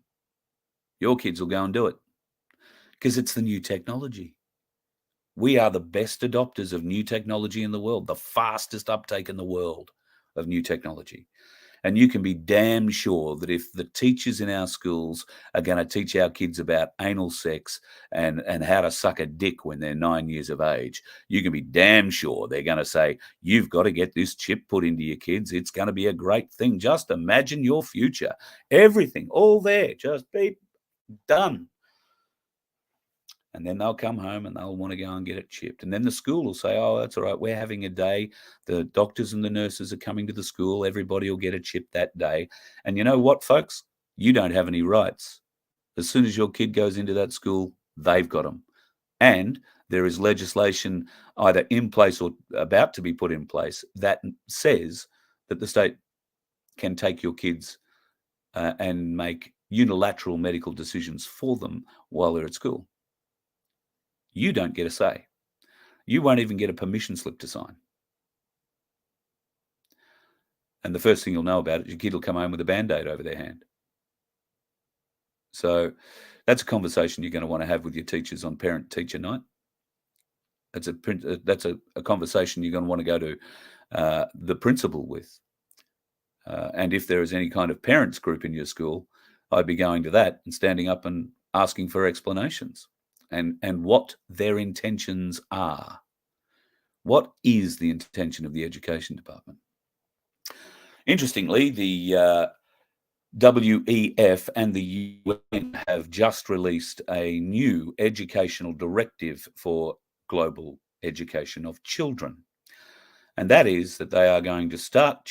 your kids will go and do it. Because it's the new technology. We are the best adopters of new technology in the world, the fastest uptake in the world of new technology. And you can be damn sure that if the teachers in our schools are going to teach our kids about anal sex and how to suck a dick when they're 9 years of age, you can be damn sure they're going to say, you've got to get this chip put into your kids. It's going to be a great thing. Just imagine your future. Everything, all there, just be done. And then they'll come home and they'll want to go and get it chipped. And then the school will say, oh, that's all right. We're having a day. The doctors and the nurses are coming to the school. Everybody will get a chip that day. And you know what, folks? You don't have any rights. As soon as your kid goes into that school, they've got them. And there is legislation either in place or about to be put in place that says that the state can take your kids and make unilateral medical decisions for them while they're at school. You don't get a say. You won't even get a permission slip to sign. And the first thing you'll know about it, your kid will come home with a Band-Aid over their hand. So that's a conversation you're going to want to have with your teachers on parent-teacher night. That's a conversation you're going to want to go to the principal with. And if there is any kind of parents group in your school, I'd be going to that and standing up and asking for explanations. And what their intentions are. What is the intention of the Education Department? Interestingly, the WEF and the UN have just released a new educational directive for global education of children. And that is that they are going to start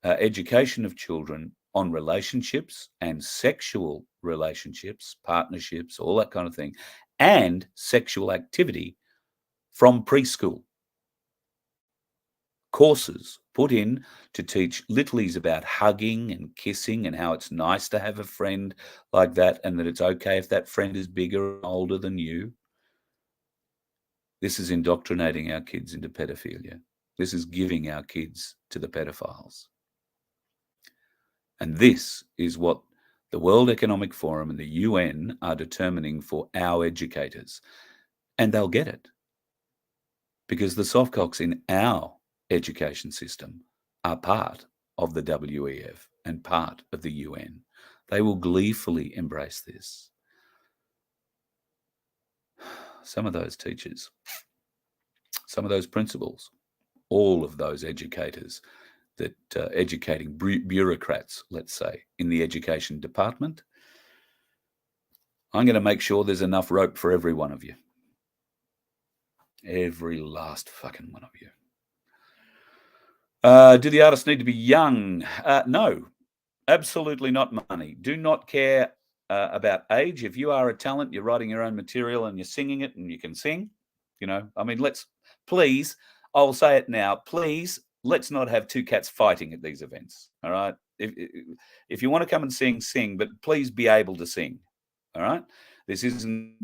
education of children on relationships and sexual relationships, partnerships, all that kind of thing, and sexual activity from preschool. Courses put in to teach littlies about hugging and kissing and how it's nice to have a friend like that and that it's okay if that friend is bigger and older than you. This is indoctrinating our kids into pedophilia. This is giving our kids to the pedophiles. And this is what the World Economic Forum and the UN are determining for our educators. And they'll get it. Because the softcocks in our education system are part of the WEF and part of the UN. They will gleefully embrace this. Some of those teachers, some of those principals, all of those educators that educating bureaucrats, let's say, in the education department, I'm going to make sure there's enough rope for every one of you. Every last fucking one of you. Do the artists need to be young? No, absolutely not, money. Do not care about age. If you are a talent, you're writing your own material and you're singing it and you can sing, I mean, please, I'll say it now, please, let's not have two cats fighting at these events, all right? If you want to come and sing, but please be able to sing, all right? This isn't,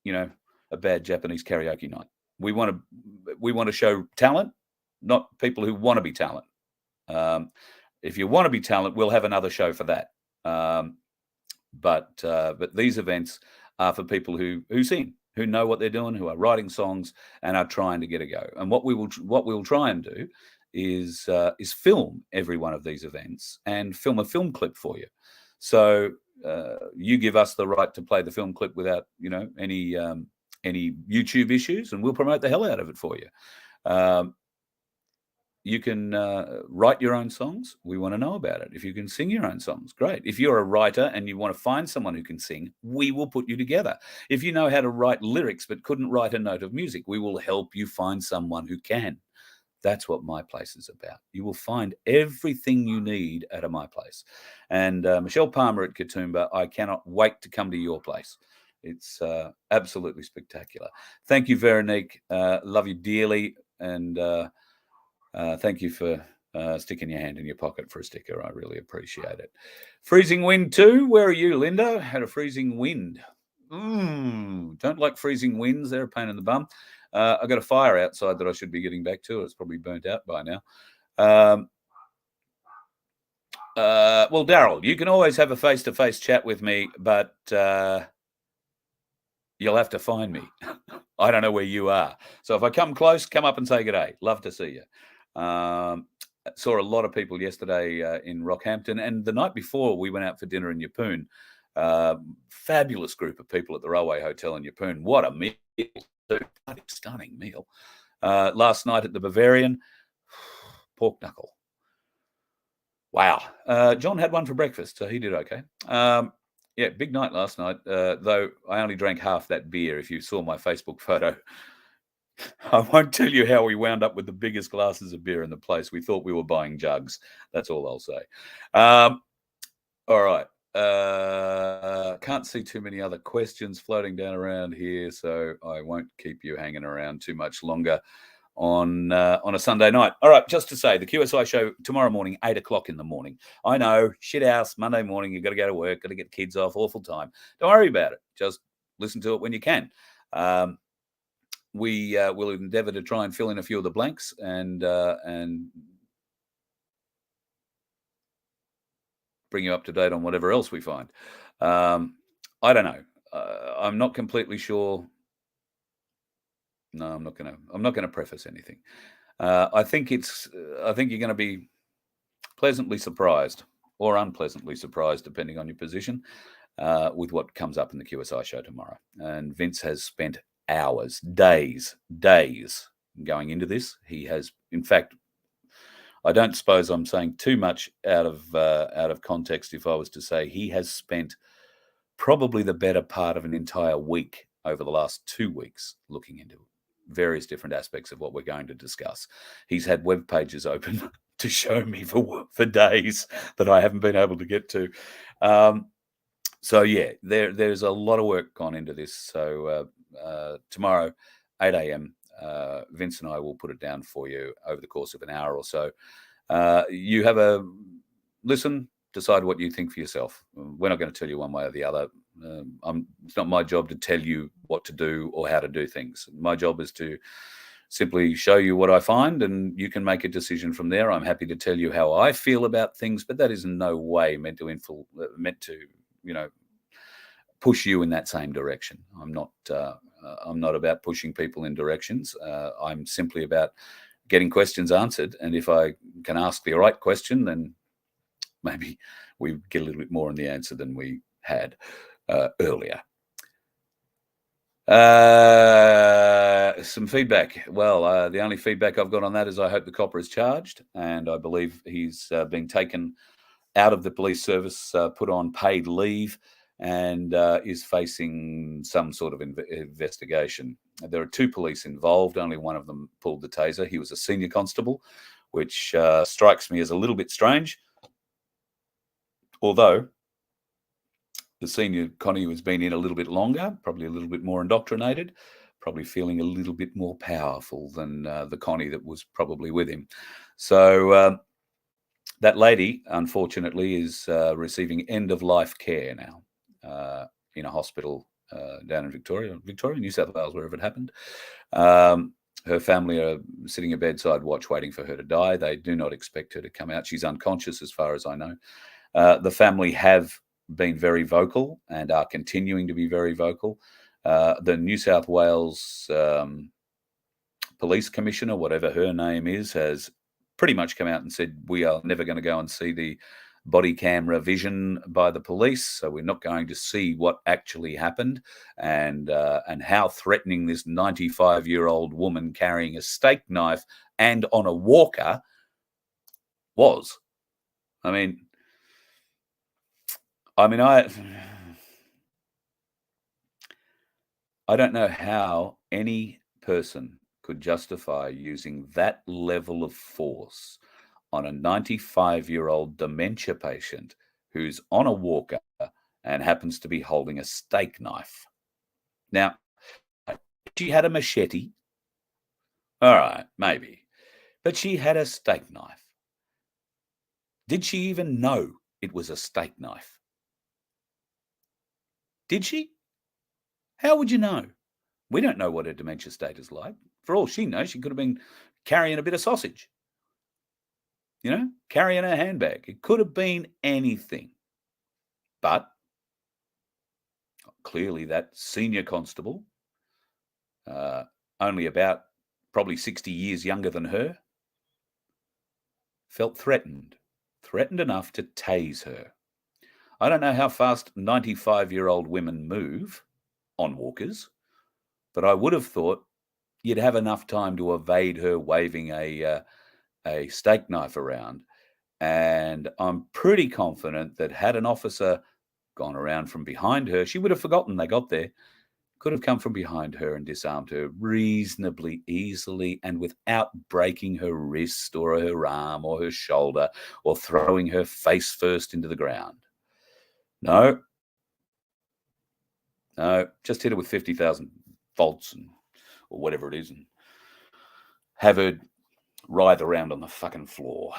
a bad Japanese karaoke night. We want to show talent, not people who want to be talent. If you want to be talent, we'll have another show for that. But these events are for people who sing, who know what they're doing, who are writing songs and are trying to get a go. And what we'll try and do is film every one of these events and film a film clip for you. So you give us the right to play the film clip without any YouTube issues, and we'll promote the hell out of it for you. You can write your own songs. We want to know about it. If you can sing your own songs, great. If you're a writer and you want to find someone who can sing, we will put you together. If you know how to write lyrics but couldn't write a note of music, we will help you find someone who can. That's what My Place is about. You will find everything you need at a My Place. And Michelle Palmer at Katoomba, I cannot wait to come to your place. It's absolutely spectacular. Thank you, Veronique. Love you dearly. And thank you for sticking your hand in your pocket for a sticker. I really appreciate it. Freezing wind too. Where are you, Linda? Had a freezing wind. Don't like freezing winds. They're a pain in the bum. I've got a fire outside that I should be getting back to. It's probably burnt out by now. Well, Daryl, you can always have a face-to-face chat with me, but you'll have to find me. I don't know where you are. So if I come close, come up and say good day. Love to see you. Saw a lot of people yesterday in Rockhampton, and the night before we went out for dinner in Yeppoon. Fabulous group of people at the Railway Hotel in Yeppoon. What a meal! Stunning meal. Last night at the Bavarian, pork knuckle. Wow. John had one for breakfast, so he did okay. Yeah, big night last night, though I only drank half that beer. If you saw my Facebook photo, I won't tell you how we wound up with the biggest glasses of beer in the place. We thought we were buying jugs. That's all I'll say. All right. Can't see too many other questions floating down around here, so I won't keep you hanging around too much longer on a Sunday night. All right, just to say, the QSI show tomorrow morning, 8 o'clock in the morning. I know, shit house, Monday morning, you've got to go to work, got to get the kids off, awful time. Don't worry about it. Just listen to it when you can. We will endeavour to try and fill in a few of the blanks and bring you up to date on whatever else we find. I don't know. I'm not completely sure. No, I'm not going to preface anything. I think you're going to be pleasantly surprised or unpleasantly surprised, depending on your position, with what comes up in the QSI show tomorrow. And Vince has spent hours, days going into this. He has, in fact, I don't suppose I'm saying too much out of context if I was to say he has spent probably the better part of an entire week over the last 2 weeks looking into various different aspects of what we're going to discuss. He's had web pages open to show me for days that I haven't been able to get to. So yeah, there's a lot of work gone into this. So tomorrow, 8 a.m., Vince and I will put it down for you over the course of an hour or so. You have a listen, decide what you think for yourself. We're not going to tell you one way or the other. It's not my job to tell you what to do or how to do things. My job is to simply show you what I find, and you can make a decision from there. I'm happy to tell you how I feel about things, but that is in no way meant to push you in that same direction. I'm not about pushing people in directions. I'm simply about getting questions answered. And if I can ask the right question, then maybe we get a little bit more in the answer than we had earlier. Some feedback. Well, the only feedback I've got on that is I hope the copper is charged, and I believe he's been taken out of the police service, put on paid leave, and is facing some sort of investigation. There are 2 police involved. Only one of them pulled the taser. He was a senior constable, which strikes me as a little bit strange. Although the senior Connie who's been in a little bit longer, probably a little bit more indoctrinated, probably feeling a little bit more powerful than the Connie that was probably with him. So that lady, unfortunately, is receiving end-of-life care now in a hospital down in Victoria, New South Wales, wherever it happened. Her family are sitting at bedside watch waiting for her to die. They do not expect her to come out. She's unconscious as far as I know. The family have been very vocal and are continuing to be very vocal. The New South Wales police commissioner, whatever her name is, has pretty much come out and said, we are never going to go and see the body camera vision by the police, so we're not going to see what actually happened and how threatening this 95-year-old woman carrying a steak knife and on a walker was. I mean, I don't know how any person could justify using that level of force on a 95-year-old dementia patient who's on a walker and happens to be holding a steak knife. Now, she had a machete. All right, maybe. But she had a steak knife. Did she even know it was a steak knife? Did she? How would you know? We don't know what her dementia state is like. For all she knows, she could have been carrying a bit of sausage. Carrying her handbag. It could have been anything. But clearly that senior constable, only about probably 60 years younger than her, felt threatened enough to tase her. I don't know how fast 95-year-old women move on walkers, but I would have thought you'd have enough time to evade her waving a steak knife around. And I'm pretty confident that had an officer gone around from behind her, she would have forgotten they got there, could have come from behind her and disarmed her reasonably easily and without breaking her wrist or her arm or her shoulder or throwing her face first into the ground. No, just hit her with 50,000 volts or whatever it is and have her writhe around on the fucking floor.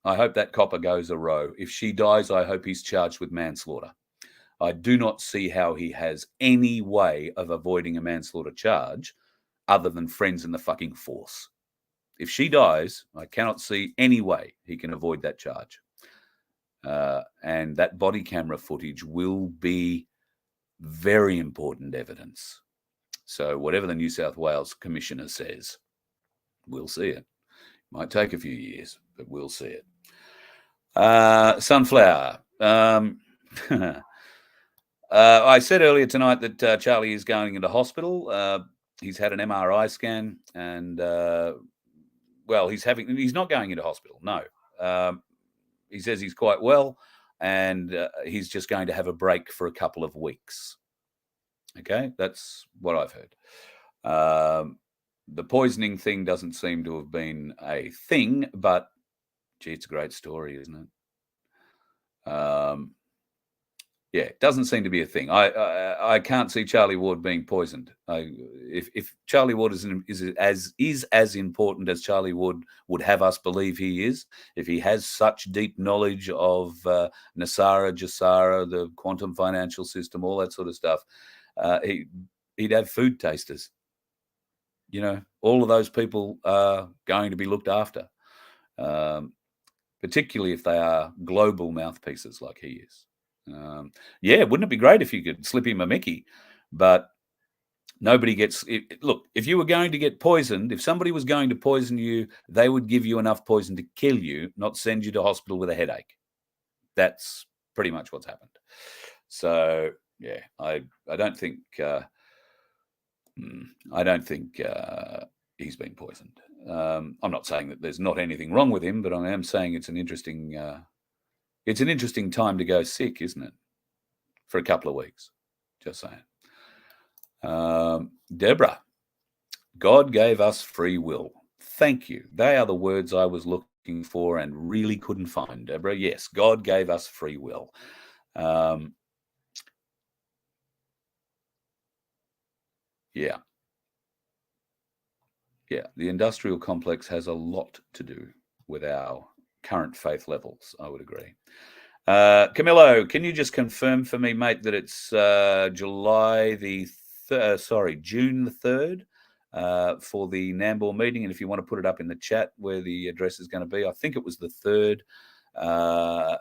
I hope that copper goes a row. If she dies, I hope he's charged with manslaughter. I do not see how he has any way of avoiding a manslaughter charge other than friends in the fucking force. If she dies, I cannot see any way he can avoid that charge. And that body camera footage will be very important evidence. So whatever the New South Wales Commissioner says, we'll see it. Might take a few years, but we'll see it. Sunflower. I said earlier tonight that Charlie is going into hospital. He's had an MRI scan, and he's not going into hospital. No, he says he's quite well, and he's just going to have a break for a couple of weeks. Okay, that's what I've heard. The poisoning thing doesn't seem to have been a thing, but gee, it's a great story, isn't it? Yeah, it doesn't seem to be a thing. I can't see Charlie Ward being poisoned. If Charlie Ward is as important as Charlie Ward would have us believe he is, if he has such deep knowledge of Nasara, Jasara, the quantum financial system, all that sort of stuff, he'd have food tasters. All of those people are going to be looked after, particularly if they are global mouthpieces like he is. Wouldn't it be great if you could slip him a Mickey? But Nobody gets it. Look, if you were going to get poisoned, if somebody was going to poison you, they would give you enough poison to kill you, not send you to hospital with a headache. That's pretty much what's happened. So yeah, I don't think he's been poisoned. I'm not saying that there's not anything wrong with him, but I am saying it's an interesting time to go sick, isn't it? For a couple of weeks. Just saying. Deborah, God gave us free will. Thank you. They are the words I was looking for and really couldn't find, Deborah. Yes, God gave us free will. Yeah. The industrial complex has a lot to do with our current faith levels, I would agree. Camillo, can you just confirm for me, mate, that it's June the 3rd for the Nambour meeting? And if you want to put it up in the chat where the address is going to be, I think it was the 3rd.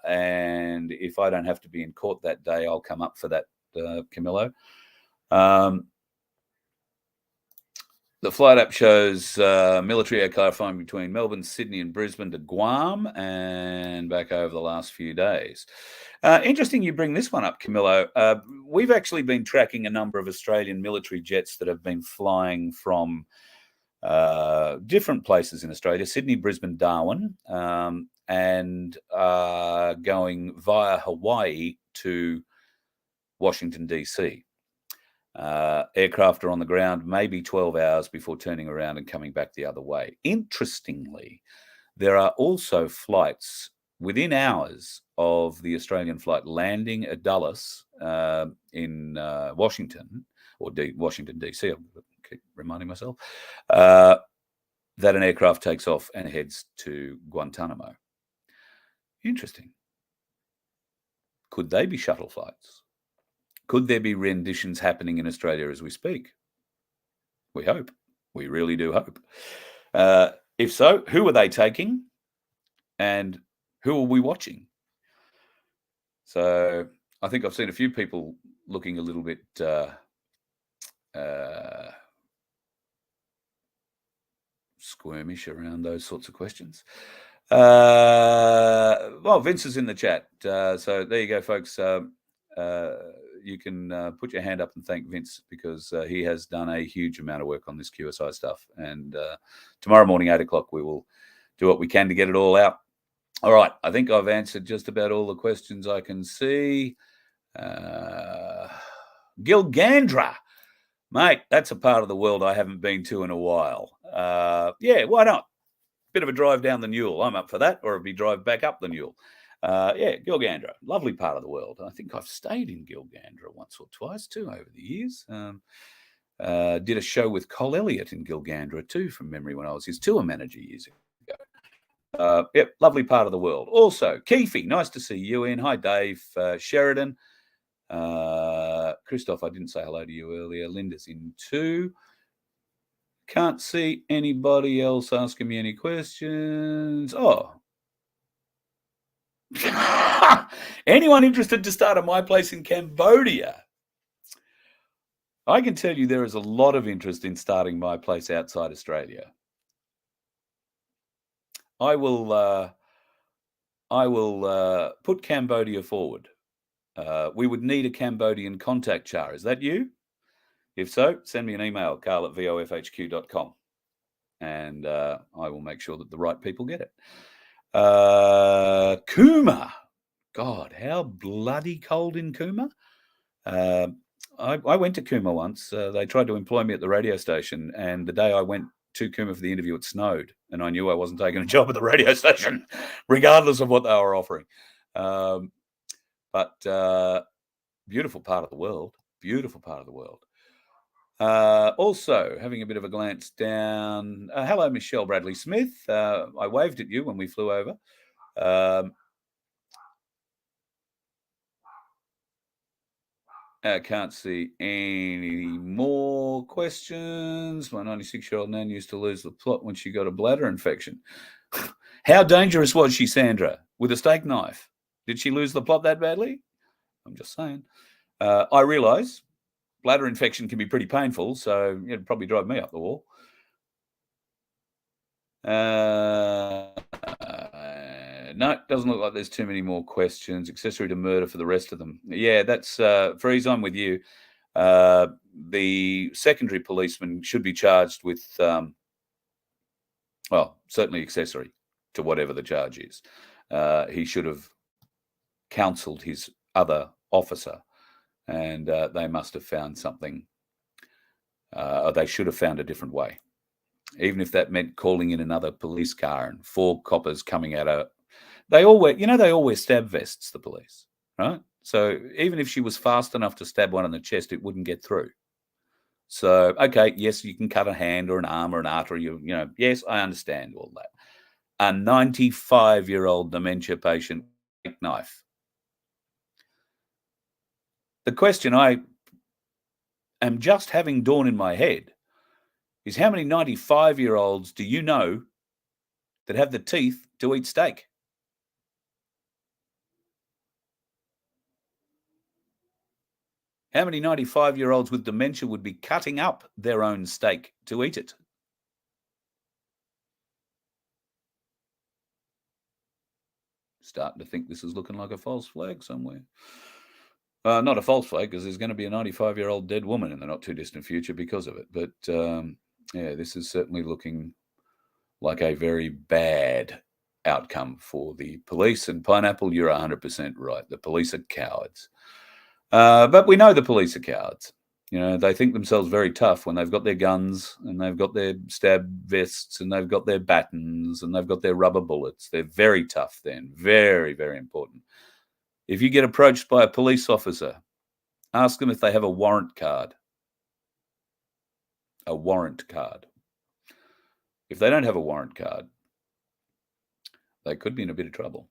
And if I don't have to be in court that day, I'll come up for that, Camillo. The flight app shows military aircraft flying between Melbourne, Sydney and Brisbane to Guam and back over the last few days. Interesting you bring this one up, Camillo. We've actually been tracking a number of Australian military jets that have been flying from different places in Australia, Sydney, Brisbane, Darwin, and going via Hawaii to Washington, D.C. Aircraft are on the ground maybe 12 hours before turning around and coming back the other way. Interestingly, there are also flights within hours of the Australian flight landing at Dulles in Washington, or Washington, D.C., I'll keep reminding myself, that an aircraft takes off and heads to Guantanamo. Interesting. Could they be shuttle flights? Could there be renditions happening in Australia as we speak? We hope. We really do hope. If so, who are they taking? And who are we watching? So I think I've seen a few people looking a little bit squirmish around those sorts of questions. Well, Vince is in the chat. So there you go, folks. You can put your hand up and thank Vince because he has done a huge amount of work on this QSI stuff. And tomorrow morning, 8 o'clock, we will do what we can to get it all out. All right. I think I've answered just about all the questions I can see. Gilgandra. Mate, that's a part of the world I haven't been to in a while. Yeah, why not? Bit of a drive down the Newell. I'm up for that, or a drive back up the Newell. Yeah, Gilgandra, lovely part of the world. I think I've stayed in Gilgandra once or twice too over the years. Did a show with Col Elliott in Gilgandra too, from memory, when I was his tour manager years ago. Yep, lovely part of the world. Also, Keefe, nice to see you in. Hi, Dave. Sheridan. Christoph, I didn't say hello to you earlier. Linda's in too. Can't see anybody else asking me any questions. Oh. Anyone interested to start at my place in Cambodia? I can tell you there is a lot of interest in starting my place outside Australia. I will put Cambodia forward. We would need a Cambodian contact, Char. Is that you? If so, send me an email, carl@vofhq.com, and I will make sure that the right people get it. Cooma. God, how bloody cold in Cooma. I went to Cooma once. They tried to employ me at the radio station, and the day I went to Cooma for the interview, it snowed, and I knew I wasn't taking a job at the radio station, regardless of what they were offering. But beautiful part of the world. Beautiful part of the world. Also, having a bit of a glance down. Hello, Michelle Bradley Smith. I waved at you when we flew over. I can't see any more questions. My 96-year-old nan used to lose the plot when she got a bladder infection. How dangerous was she, Sandra, with a steak knife? Did she lose the plot that badly? I'm just saying. I realise bladder infection can be pretty painful, so it'd probably drive me up the wall. No, it doesn't look like there's too many more questions. Accessory to murder for the rest of them. Yeah, that's Freeze, I'm with you. The secondary policeman should be charged with, well, certainly accessory to whatever the charge is. He should have counselled his other officer, and they must have found something. Or they should have found a different way. Even if that meant calling in another police car and 4 coppers coming at her. They all wear stab vests, the police, right? So even if she was fast enough to stab one in the chest, it wouldn't get through. So, okay, yes, you can cut a hand or an arm or an artery, yes, I understand all that. A 95-year-old dementia patient, knife. The question I am just having dawn in my head is, how many 95-year-olds do you know that have the teeth to eat steak? How many 95-year-olds with dementia would be cutting up their own steak to eat it? Starting to think this is looking like a false flag somewhere. Not a false flag, because there's going to be a 95-year-old dead woman in the not too distant future because of it. But yeah, this is certainly looking like a very bad outcome for the police. And Pineapple, you're 100% right. The police are cowards. But we know the police are cowards. They think themselves very tough when they've got their guns and they've got their stab vests and they've got their batons and they've got their rubber bullets. They're very tough then. Very, very important. If you get approached by a police officer, ask them if they have a warrant card. A warrant card. If they don't have a warrant card, they could be in a bit of trouble.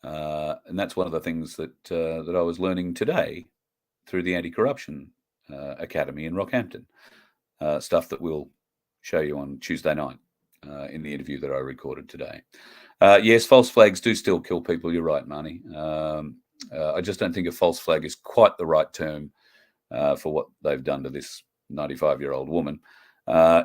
And that's one of the things that I was learning today through the Anti-Corruption Academy in Rockhampton. Stuff that we'll show you on Tuesday night in the interview that I recorded today. Yes, false flags do still kill people. You're right, Marnie. I just don't think a false flag is quite the right term for what they've done to this 95-year-old woman.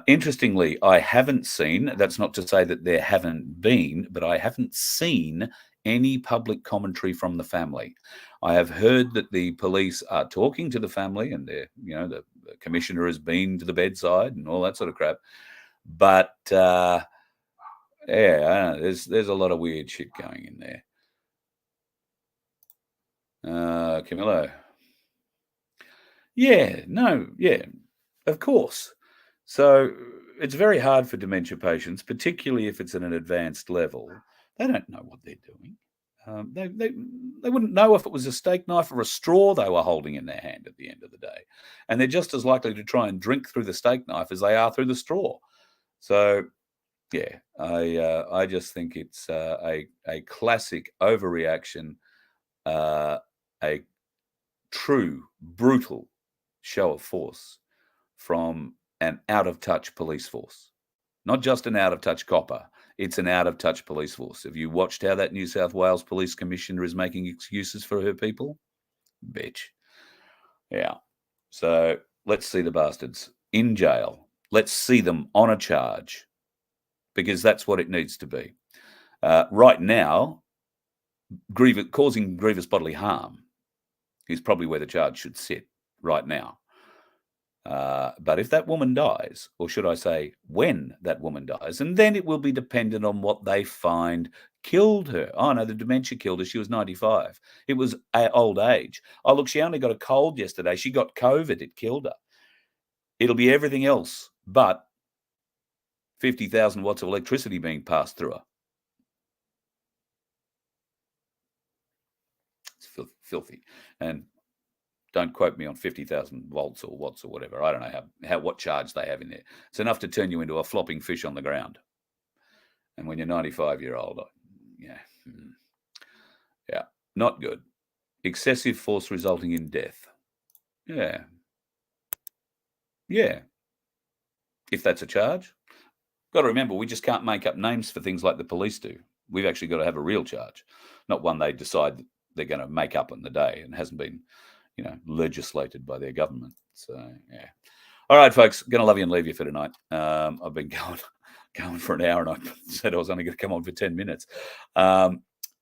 Interestingly, I haven't seen, that's not to say that there haven't been, but I haven't seen any public commentary from the family. I have heard that the police are talking to the family and the commissioner has been to the bedside and all that sort of crap. But yeah, there's a lot of weird shit going in there. Camillo. Yeah, of course. So it's very hard for dementia patients, particularly if it's at an advanced level. They don't know what they're doing. They wouldn't know if it was a steak knife or a straw they were holding in their hand at the end of the day. And they're just as likely to try and drink through the steak knife as they are through the straw. So, yeah, I just think it's a classic overreaction, a true brutal show of force from an out-of-touch police force. Not just an out-of-touch copper. It's an out-of-touch police force. Have you watched how that New South Wales Police Commissioner is making excuses for her people? Bitch. Yeah. So let's see the bastards in jail. Let's see them on a charge, because that's what it needs to be. Right now, causing grievous bodily harm is probably where the charge should sit right now. But if that woman dies, or should I say when that woman dies, and then it will be dependent on what they find killed her. Oh, no, the dementia killed her. She was 95. It was old age. Oh, look, she only got a cold yesterday. She got COVID. It killed her. It'll be everything else but 50,000 watts of electricity being passed through her. It's filthy. And don't quote me on 50,000 volts or watts or whatever. I don't know what charge they have in there. It's enough to turn you into a flopping fish on the ground. And when you're 95-year-old, yeah, not good. Excessive force resulting in death. Yeah. If that's a charge. Got to remember, we just can't make up names for things like the police do. We've actually got to have a real charge, not one they decide they're going to make up on the day and hasn't been legislated by their government. So, yeah. All right, folks, going to love you and leave you for tonight. I've been going for an hour, and I said I was only going to come on for 10 minutes.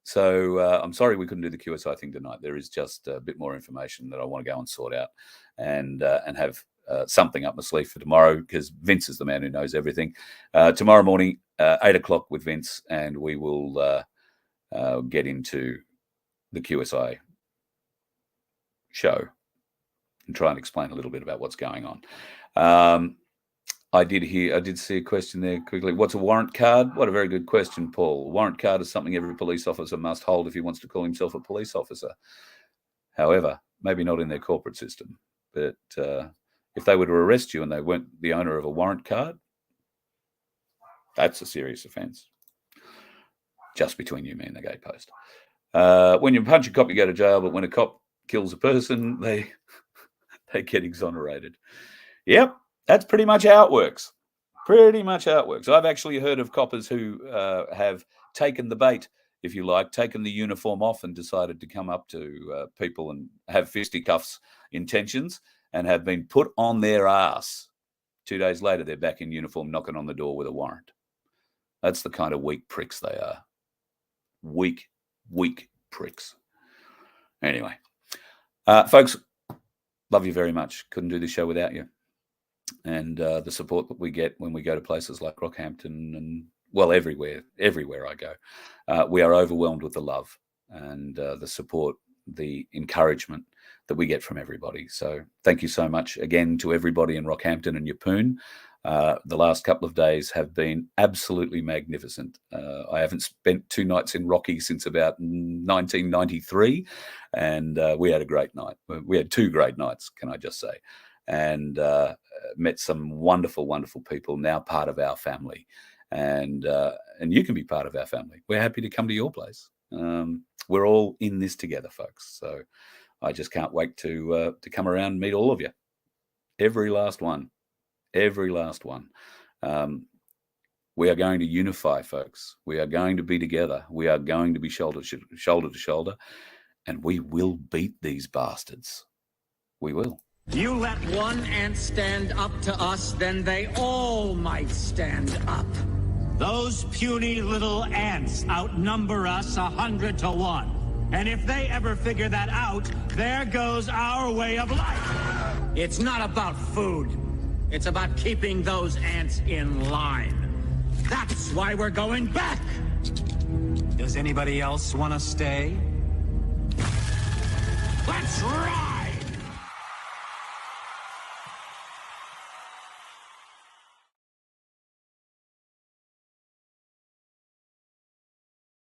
So I'm sorry we couldn't do the QSI thing tonight. There is just a bit more information that I want to go and sort out and have something up my sleeve for tomorrow, because Vince is the man who knows everything. Tomorrow morning, 8 o'clock with Vince, and we will get into the QSI show and try and explain a little bit about what's going on. I did see a question there quickly. What's a warrant card? What a very good question, Paul. A warrant card is something every police officer must hold if he wants to call himself a police officer. However, maybe not in their corporate system. But if they were to arrest you and they weren't the owner of a warrant card, that's a serious offence. Just between you, me, and the gatepost. When you punch a cop, you go to jail, but when a cop kills a person, they get exonerated. Yep. That's pretty much how it works. Pretty much how it works. I've actually heard of coppers who have taken the bait, if you like, taken the uniform off and decided to come up to people and have fisticuffs intentions, and have been put on their ass. 2 days later, they're back in uniform knocking on the door with a warrant. That's the kind of weak pricks they are. Weak pricks. Anyway, folks, love you very much. Couldn't do this show without you. And the support that we get when we go to places like Rockhampton and, well, everywhere I go, we are overwhelmed with the love and the support, the encouragement that we get from everybody. So thank you so much again to everybody in Rockhampton and Yeppoon. The last couple of days have been absolutely magnificent. I haven't spent 2 nights in Rocky since about 1993, and we had a great night. We had 2 great nights, can I just say. And met some wonderful, wonderful people, now part of our family. And you can be part of our family. We're happy to come to your place. We're all in this together, folks. So I just can't wait to come around and meet all of you. Every last one. Every last one. We are going to unify, folks. We are going to be together. We are going to be shoulder to shoulder. And we will beat these bastards. We will. You let one ant stand up to us, then they all might stand up. Those puny little ants outnumber us 100 to 1. And if they ever figure that out, there goes our way of life. It's not about food. It's about keeping those ants in line. That's why we're going back. Does anybody else want to stay? Let's rock!